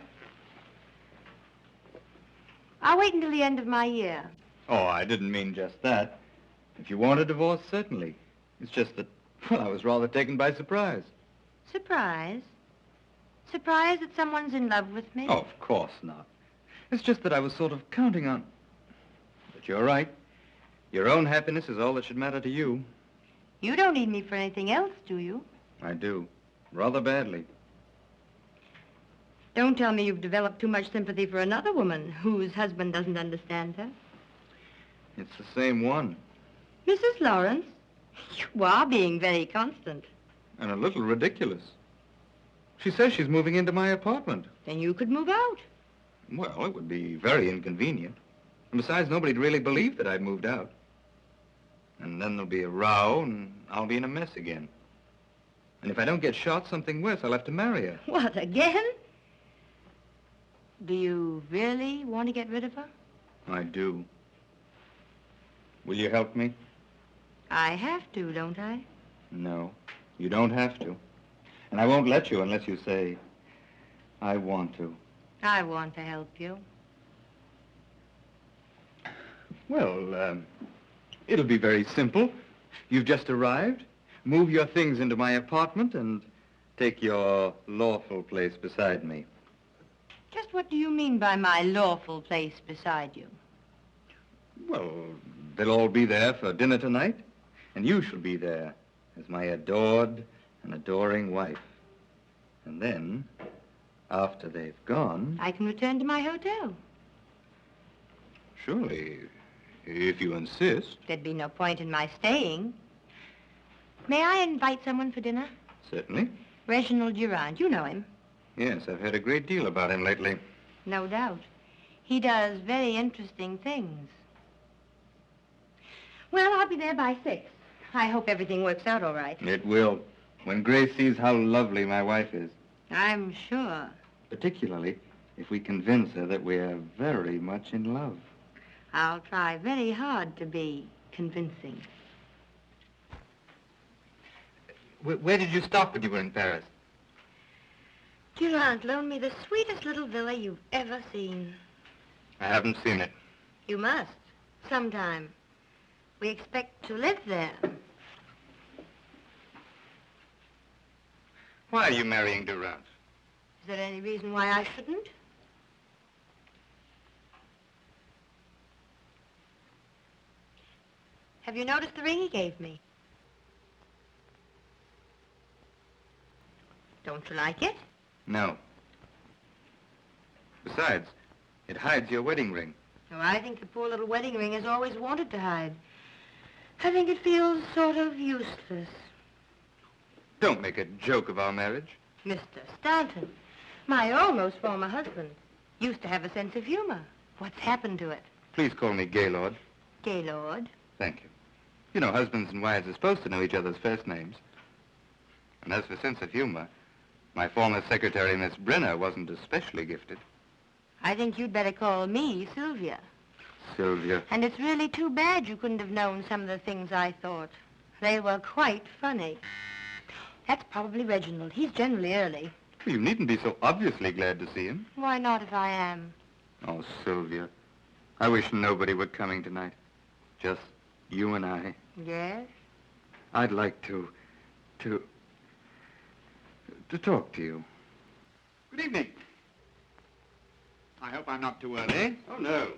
S7: I'll wait until the end of my year.
S4: Oh, I didn't mean just that. If you want a divorce, certainly. It's just that, well, I was rather taken by surprise.
S7: Surprise? Surprise that someone's in love with me?
S4: Oh, of course not. It's just that I was sort of counting on... But you're right. Your own happiness is all that should matter to you.
S7: You don't need me for anything else, do you?
S4: I do. Rather badly.
S7: Don't tell me you've developed too much sympathy for another woman whose husband doesn't understand her.
S4: It's the same one.
S7: Mrs. Lawrence, you are being very constant.
S4: And a little ridiculous. She says she's moving into my apartment.
S7: Then you could move out.
S4: Well, it would be very inconvenient. And besides, nobody'd really believe that I'd moved out. And then there'll be a row, and I'll be in a mess again. And if I don't get shot, something worse, I'll have to marry her.
S7: What, again? Do you really want to get rid of her?
S8: I do. Will you help me?
S7: I have to, don't I?
S8: No, you don't have to. And I won't let you unless you say, I want to.
S7: I want to help you.
S8: Well, it'll be very simple. You've just arrived. Move your things into my apartment and take your lawful place beside me.
S7: Just what do you mean by my lawful place beside you?
S8: Well, they'll all be there for dinner tonight, and you shall be there as my adored and adoring wife. And then, after they've gone...
S7: I can return to my hotel.
S8: Surely, if you insist.
S7: There'd be no point in my staying. May I invite someone for dinner?
S8: Certainly.
S7: Reginald Durand. You know him.
S8: Yes, I've heard a great deal about him lately.
S7: No doubt. He does very interesting things. Well, I'll be there by 6. I hope everything works out all right.
S8: It will, when Grace sees how lovely my wife is.
S7: I'm sure.
S8: Particularly if we convince her that we're very much in love.
S7: I'll try very hard to be convincing.
S8: Where did you stop when you were in Paris?
S7: Durand loaned me the sweetest little villa you've ever seen.
S8: I haven't seen it.
S7: You must, sometime. We expect to live there.
S8: Why are you marrying Durand?
S7: Is there any reason why I shouldn't? Have you noticed the ring he gave me? Don't you like it?
S8: No. Besides, it hides your wedding ring.
S7: Oh, I think the poor little wedding ring has always wanted to hide. I think it feels sort of useless.
S8: Don't make a joke of our marriage.
S7: Mr. Stanton, my almost former husband, used to have a sense of humor. What's happened to it?
S8: Please call me Gaylord.
S7: Gaylord.
S8: Thank you. You know, husbands and wives are supposed to know each other's first names. And as for sense of humor, my former secretary, Miss Brenner, wasn't especially gifted.
S7: I think you'd better call me Sylvia.
S8: Sylvia.
S7: And it's really too bad you couldn't have known some of the things I thought. They were quite funny. That's probably Reginald. He's generally early.
S8: Well, you needn't be so obviously glad to see him.
S7: Why not if I am?
S8: Oh, Sylvia. I wish nobody were coming tonight. Just you and I.
S7: Yes?
S8: I'd like to talk to you.
S3: Good evening. I hope I'm not too early.
S8: Oh, no.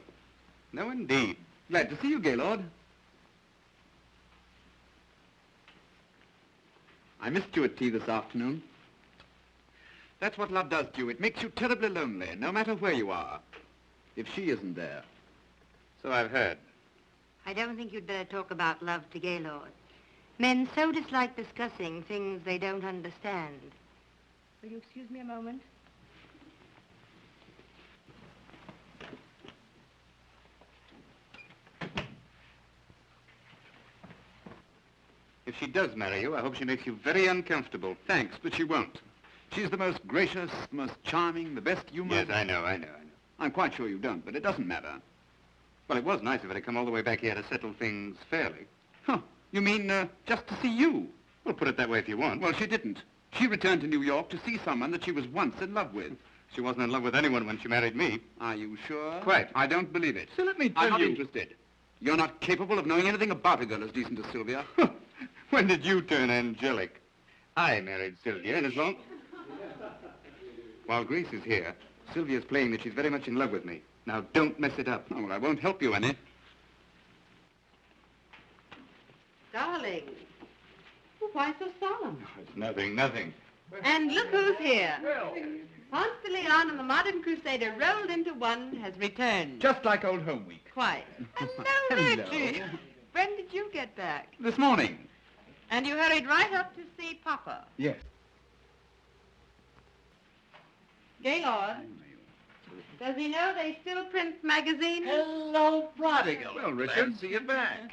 S8: No, indeed.
S3: Glad to see you, Gaylord. I missed you at tea this afternoon. That's what love does to you. It makes you terribly lonely, no matter where you are. If she isn't there.
S8: So I've heard.
S7: I don't think you'd better talk about love to Gaylord. Men so dislike discussing things they don't understand. Will you excuse me a moment?
S8: If she does marry you, I hope she makes you very uncomfortable.
S3: Thanks, but she won't. She's the most gracious, most charming, the best humor.
S8: Yes, I know.
S3: I'm quite sure you don't, but it doesn't matter.
S8: Well, it was nice of her to come all the way back here to settle things fairly.
S3: Huh. You mean, just to see you?
S8: Well, put it that way if you want.
S3: Well, she didn't. She returned to New York to see someone that she was once in love with.
S8: She wasn't in love with anyone when she married me.
S3: Are you sure?
S8: Quite.
S3: I don't believe it.
S8: So let me tell
S3: I'm not
S8: you...
S3: interested. You're not capable of knowing anything about a girl as decent as Sylvia.
S8: When did you turn angelic? I married Sylvia, and as long... While Grace is here, Sylvia's playing that she's very much in love with me. Now, don't mess it up.
S3: Oh, well, I won't help you any.
S6: Darling, why so solemn?
S8: Oh, it's nothing.
S6: And look who's here. Ponce de Leon and the Modern Crusader rolled into one has returned.
S3: Just like old home week.
S6: Quite. Hello,
S3: Hello.
S6: Reggie. When did you get back?
S3: This morning.
S6: And you hurried right up to see Papa.
S3: Yes.
S6: Gaylord, does he know they still print magazines?
S5: Hello, prodigal.
S3: Well, Richard.
S5: Glad to see you back.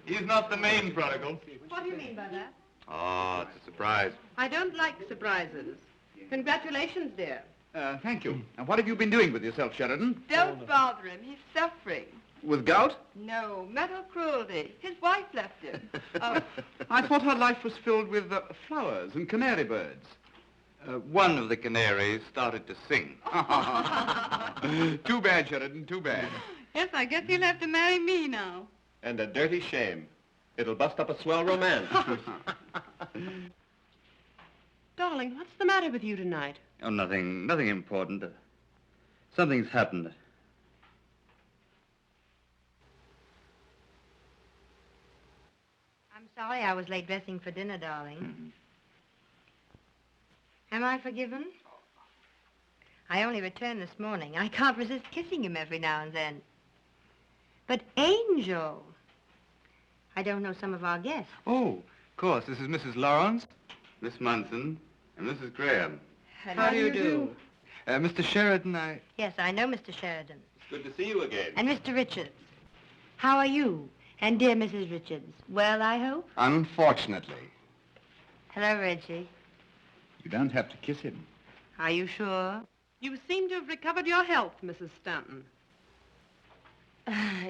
S8: He's not the main prodigal.
S6: What do you mean by that?
S8: Oh, it's a surprise.
S6: I don't like surprises. Congratulations, dear.
S3: Thank you. And what have you been doing with yourself, Sheridan?
S6: Don't bother him. He's suffering.
S3: With gout?
S6: No, mental cruelty. His wife left him. Oh,
S3: I thought her life was filled with flowers and canary birds.
S8: One of the canaries started to sing.
S3: Too bad, Sheridan, too bad.
S6: yes, I guess he'll have to marry me now.
S2: And a dirty shame. It'll bust up a swell romance.
S11: Darling, what's the matter with you tonight?
S8: Oh, nothing important. Something's happened.
S7: I'm sorry I was late dressing for dinner, darling. Am I forgiven? I only returned this morning. I can't resist kissing him every now and then. But Angel, I don't know some of our guests.
S8: Oh, of course. This is Mrs. Lawrence, Miss Munson, and Mrs. Graham.
S11: How do you do?
S8: Mr. Sheridan,
S7: Yes, I know Mr. Sheridan.
S2: It's good to see you again.
S7: And Mr. Richards. How are you? And dear Mrs. Richards. Well, I hope?
S5: Unfortunately.
S7: Hello, Reggie.
S3: You don't have to kiss him.
S7: Are you sure?
S11: You seem to have recovered your health, Mrs. Stanton.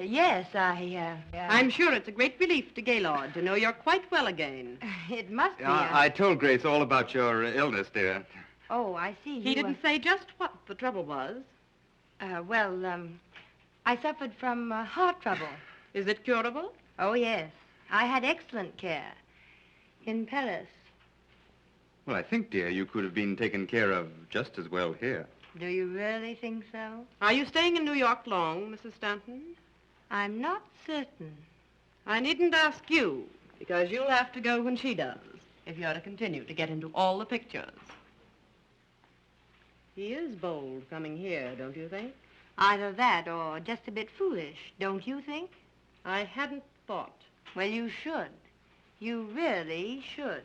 S7: Yes,
S11: I'm sure it's a great relief to Gaylord to know you're quite well again.
S7: It must be.
S8: I told Grace all about your illness, dear.
S7: Oh, I see.
S11: He didn't say just what the trouble was.
S7: I suffered from heart trouble.
S11: Is it curable?
S7: Oh, yes. I had excellent care. In Paris.
S8: Well, I think, dear, you could have been taken care of just as well here.
S7: Do you really think so?
S11: Are you staying in New York long, Mrs. Stanton?
S7: I'm not certain.
S11: I needn't ask you, because you'll have to go when she does, if you're to continue to get into all the pictures. He is bold coming here, don't you think?
S7: Either that or just a bit foolish, don't you think?
S11: I hadn't thought.
S7: Well, you should. You really should.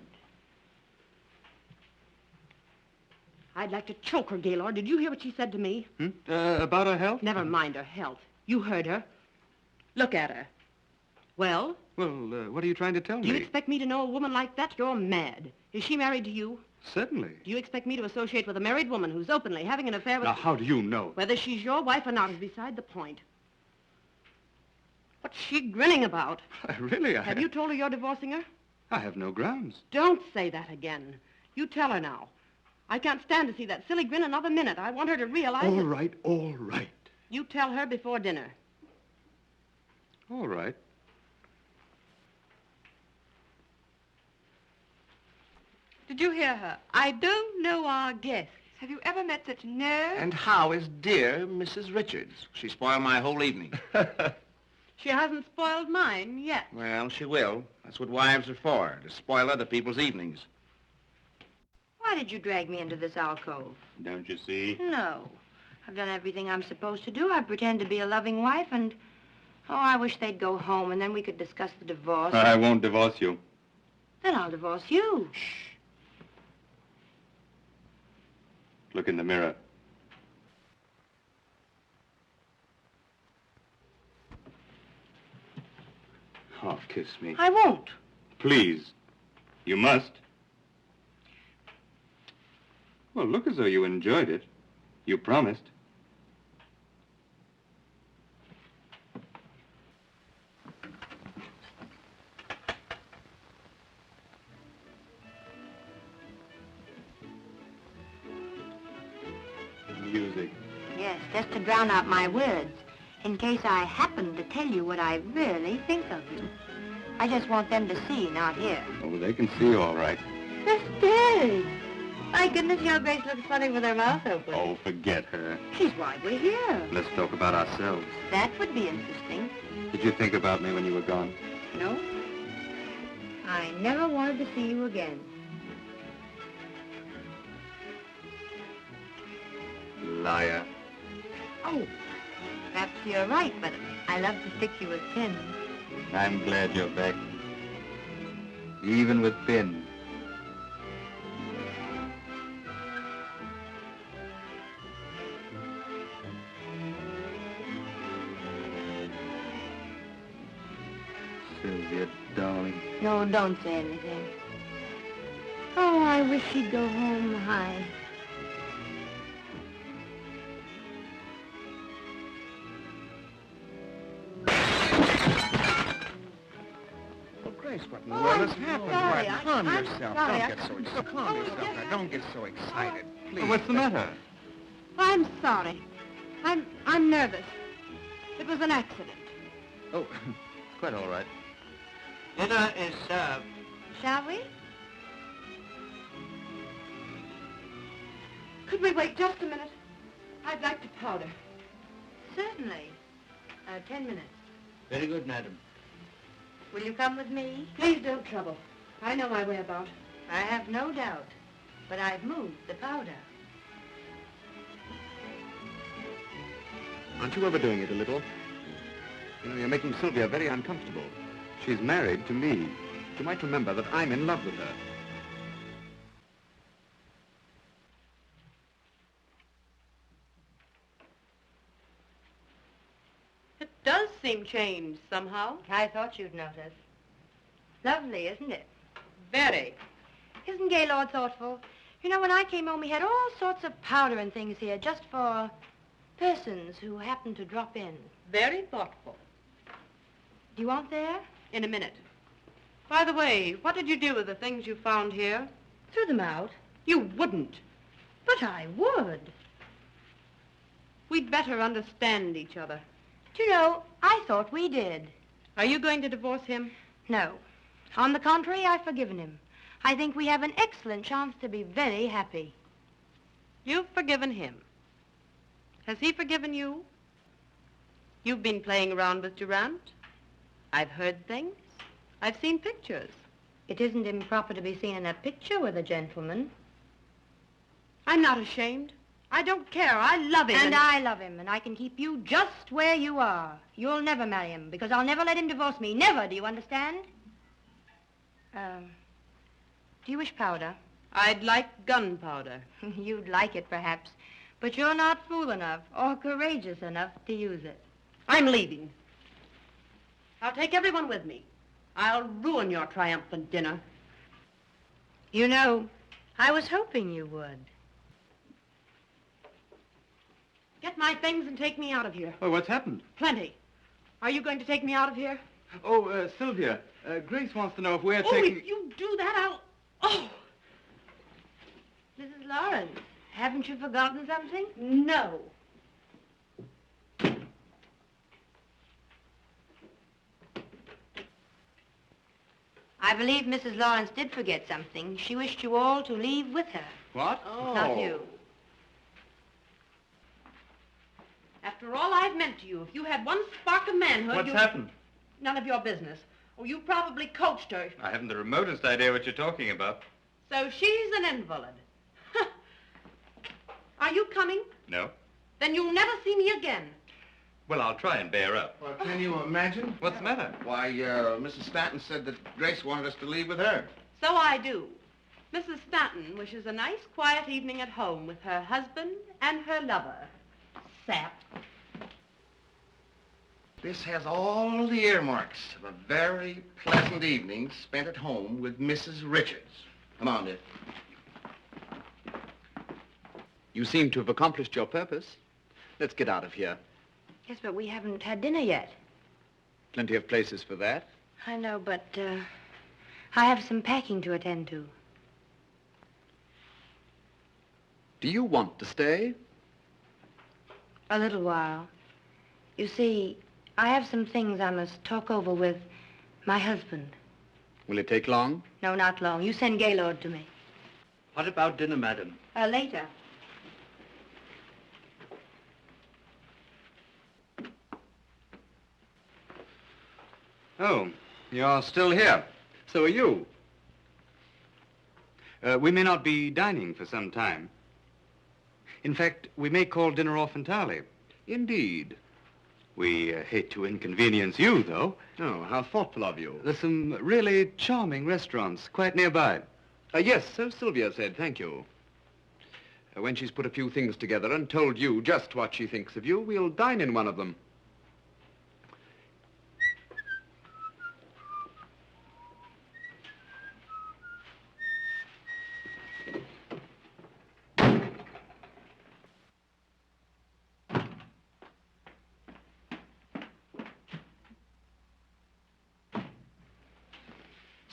S11: I'd like to choke her, Gaylord. Did you hear what she said to me?
S8: About her health?
S11: Never mind her health. You heard her. Look at her. Well?
S8: Well, what are you trying to tell
S11: Do you expect me to know a woman like that? You're mad. Is she married to you?
S8: Certainly.
S11: Do you expect me to associate with a married woman who's openly having an affair with...
S8: Now, how do you know?
S11: Whether she's your wife or not is beside the point. What's she grinning about?
S8: Really,
S11: Have you told her you're divorcing her?
S8: I have no grounds.
S11: Don't say that again. You tell her now. I can't stand to see that silly grin another minute. I want her to realize
S8: All right.
S11: You tell her before dinner.
S8: All right.
S6: Did you hear her? I don't know our guests. Have you ever met such nerve?
S5: And how is dear Mrs. Richards? She spoiled my whole evening.
S11: She hasn't spoiled mine yet.
S5: Well, she will. That's what wives are for, to spoil other people's evenings.
S7: Why did you drag me into this alcove?
S8: Don't you see?
S7: No. I've done everything I'm supposed to do. I pretend to be a loving wife and... Oh, I wish they'd go home and then we could discuss the divorce.
S8: I won't divorce you.
S7: Then I'll divorce you.
S8: Shh. Look in the mirror. Oh, kiss me.
S7: I won't.
S8: Please. You must. Well, look as though you enjoyed it. You promised. Music.
S7: Yes, just to drown out my words, in case I happen to tell you what I really think of you. I just want them to see, not hear.
S8: Oh, they can see all right.
S7: Sisters! My goodness, your Grace looks funny with her mouth open.
S8: Oh, forget her.
S7: She's why we're here.
S8: Let's talk about ourselves.
S7: That would be interesting.
S8: Did you think about me when you were gone?
S7: No? I never wanted to see you again.
S8: Liar.
S7: Oh, perhaps you're right, but I love to stick you with pins.
S8: I'm glad you're back. Even with pins. Sylvia, darling.
S7: No, don't say anything. Oh, I wish she'd go home high.
S3: Grace, what in the
S6: Oh,
S3: world
S6: I'm
S3: has happened?
S6: sorry.
S3: Why, calm
S6: I'm
S3: yourself.
S6: sorry.
S3: Don't get so excited. Calm yourself now. Don't get so excited. Please.
S4: What's the matter?
S6: I'm sorry. I'm nervous. It was an accident.
S8: Oh, quite all right.
S10: Dinner is served.
S6: Shall we? Could we wait just a minute? I'd like to powder.
S7: Certainly. 10 minutes.
S10: Very good, madam.
S7: Will you come with me?
S6: Please don't trouble. I know my way about.
S7: I have no doubt. But I've moved the powder.
S3: Aren't you overdoing it a little? You know, you're making Sylvia very uncomfortable. She's married to me. You might remember that I'm in love with her.
S11: It does seem changed somehow.
S7: I thought you'd notice. Lovely, isn't it?
S11: Very.
S7: Isn't Gaylord thoughtful? You know, when I came home, he had all sorts of powder and things here just for persons who happened to drop in.
S11: Very thoughtful.
S7: Do you want there?
S11: In a minute. By the way, what did you do with the things you found here?
S7: Threw them out.
S11: You wouldn't.
S7: But I would.
S11: We'd better understand each other.
S7: Do you know, I thought we did.
S11: Are you going to divorce him?
S7: No. On the contrary, I've forgiven him. I think we have an excellent chance to be very happy.
S11: You've forgiven him. Has he forgiven you? You've been playing around with Durant. I've heard things. I've seen pictures.
S7: It isn't improper to be seen in a picture with a gentleman.
S11: I'm not ashamed. I don't care. I love him.
S7: And I love him, and I can keep you just where you are. You'll never marry him, because I'll never let him divorce me. Never, do you understand? Do you wish powder?
S11: I'd like gunpowder.
S7: You'd like it, perhaps, but you're not fool enough or courageous enough to use it.
S11: I'm leaving. I'll take everyone with me. I'll ruin your triumphant dinner.
S7: You know, I was hoping you would.
S11: Get my things and take me out of here.
S4: Oh, what's happened?
S11: Plenty. Are you going to take me out of here?
S4: Oh, Sylvia, Grace wants to know if we're
S11: Oh,
S4: taking...
S11: if you do that, I'll... Oh!
S7: Mrs. Lawrence, haven't you forgotten something?
S11: No.
S7: I believe Mrs. Lawrence did forget something. She wished you all to leave with her.
S4: What?
S11: Oh.
S7: Not you.
S11: After all I've meant to you, if you had one spark of manhood,
S4: What's happened?
S11: None of your business. Oh, you probably coached her.
S4: I haven't the remotest idea what you're talking about.
S11: So she's an invalid. Are you coming?
S4: No.
S11: Then you'll never see me again.
S4: Well, I'll try and bear up.
S5: Well, can you imagine?
S4: What's the matter?
S5: Why, Mrs. Stanton said that Grace wanted us to leave with her.
S11: So I do. Mrs. Stanton wishes a nice, quiet evening at home with her husband and her lover. Sap.
S5: This has all the earmarks of a very pleasant evening spent at home with Mrs. Richards. Come on, dear.
S3: You seem to have accomplished your purpose. Let's get out of here.
S7: Yes, but we haven't had dinner yet.
S3: Plenty of places for that.
S7: I know, but I have some packing to attend to.
S3: Do you want to stay?
S7: A little while. You see, I have some things I must talk over with my husband.
S3: Will it take long?
S7: No, not long. You send Gaylord to me.
S10: What about dinner, madam?
S7: Later.
S4: Oh, you're still here.
S3: So are you.
S4: We may not be dining for some time. In fact, we may call dinner off entirely.
S3: Indeed.
S4: We hate to inconvenience you, though.
S3: Oh, how thoughtful of you.
S4: There's some really charming restaurants quite nearby.
S3: Yes, so Sylvia said, thank you. When she's put a few things together and told you just what she thinks of you, we'll dine in one of them.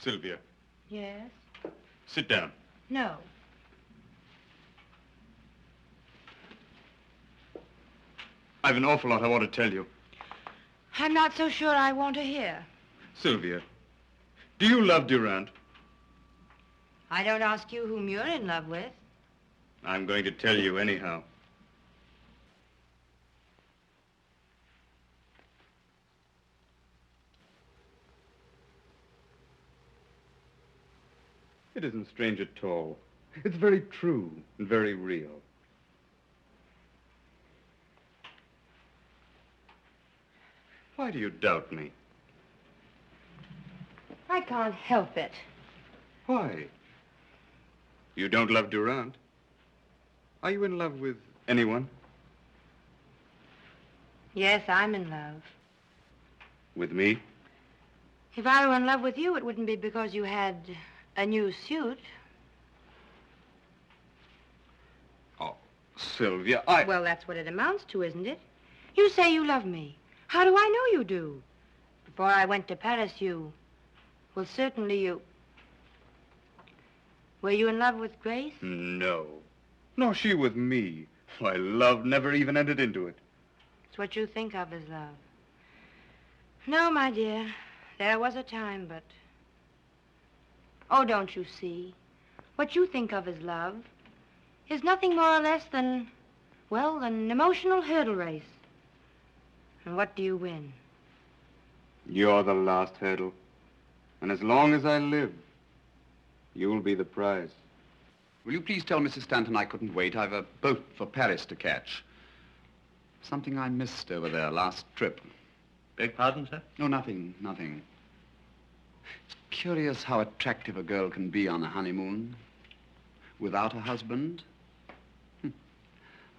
S3: Sylvia,
S7: Yes?
S3: sit down.
S7: No.
S3: I've an awful lot I want to tell you.
S7: I'm not so sure I want to hear.
S3: Sylvia, do you love Durant?
S7: I don't ask you whom you're in love with.
S3: I'm going to tell you anyhow. It isn't strange at all. It's very true and very real. Why do you doubt me?
S7: I can't help it.
S3: Why? You don't love Durant? Are you in love with anyone?
S7: Yes, I'm in love.
S3: With me?
S7: If I were in love with you, it wouldn't be because you had a new suit.
S3: Oh, Sylvia,
S7: Well, that's what it amounts to, isn't it? You say you love me. How do I know you do? Before I went to Paris, well, certainly you... Were you in love with Grace?
S3: No. No, she with me. Why, love never even entered into it.
S7: It's what you think of as love. No, my dear. There was a time, but... Oh, don't you see? What you think of as love is nothing more or less than, well, an emotional hurdle race. And what do you win?
S3: You're the last hurdle. And as long as I live, you'll be the prize.
S12: Will you please tell Mrs. Stanton I couldn't wait? I've a boat for Paris to catch. Something I missed over there last trip.
S2: Beg pardon, sir?
S12: No, nothing. It's curious how attractive a girl can be on a honeymoon. Without a husband.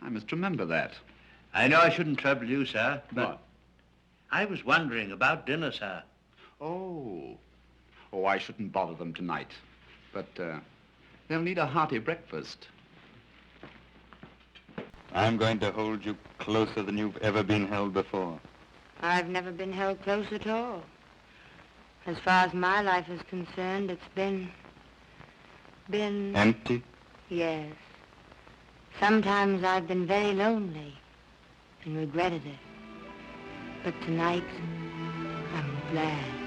S12: I must remember that.
S5: I know I shouldn't trouble you, sir, but
S12: What?
S5: I was wondering about dinner, sir.
S12: Oh, I shouldn't bother them tonight. But they'll need a hearty breakfast.
S8: I'm going to hold you closer than you've ever been held before.
S7: I've never been held close at all. As far as my life is concerned, it's been...
S8: Empty?
S7: Yes. Sometimes I've been very lonely and regretted it. But tonight, I'm glad.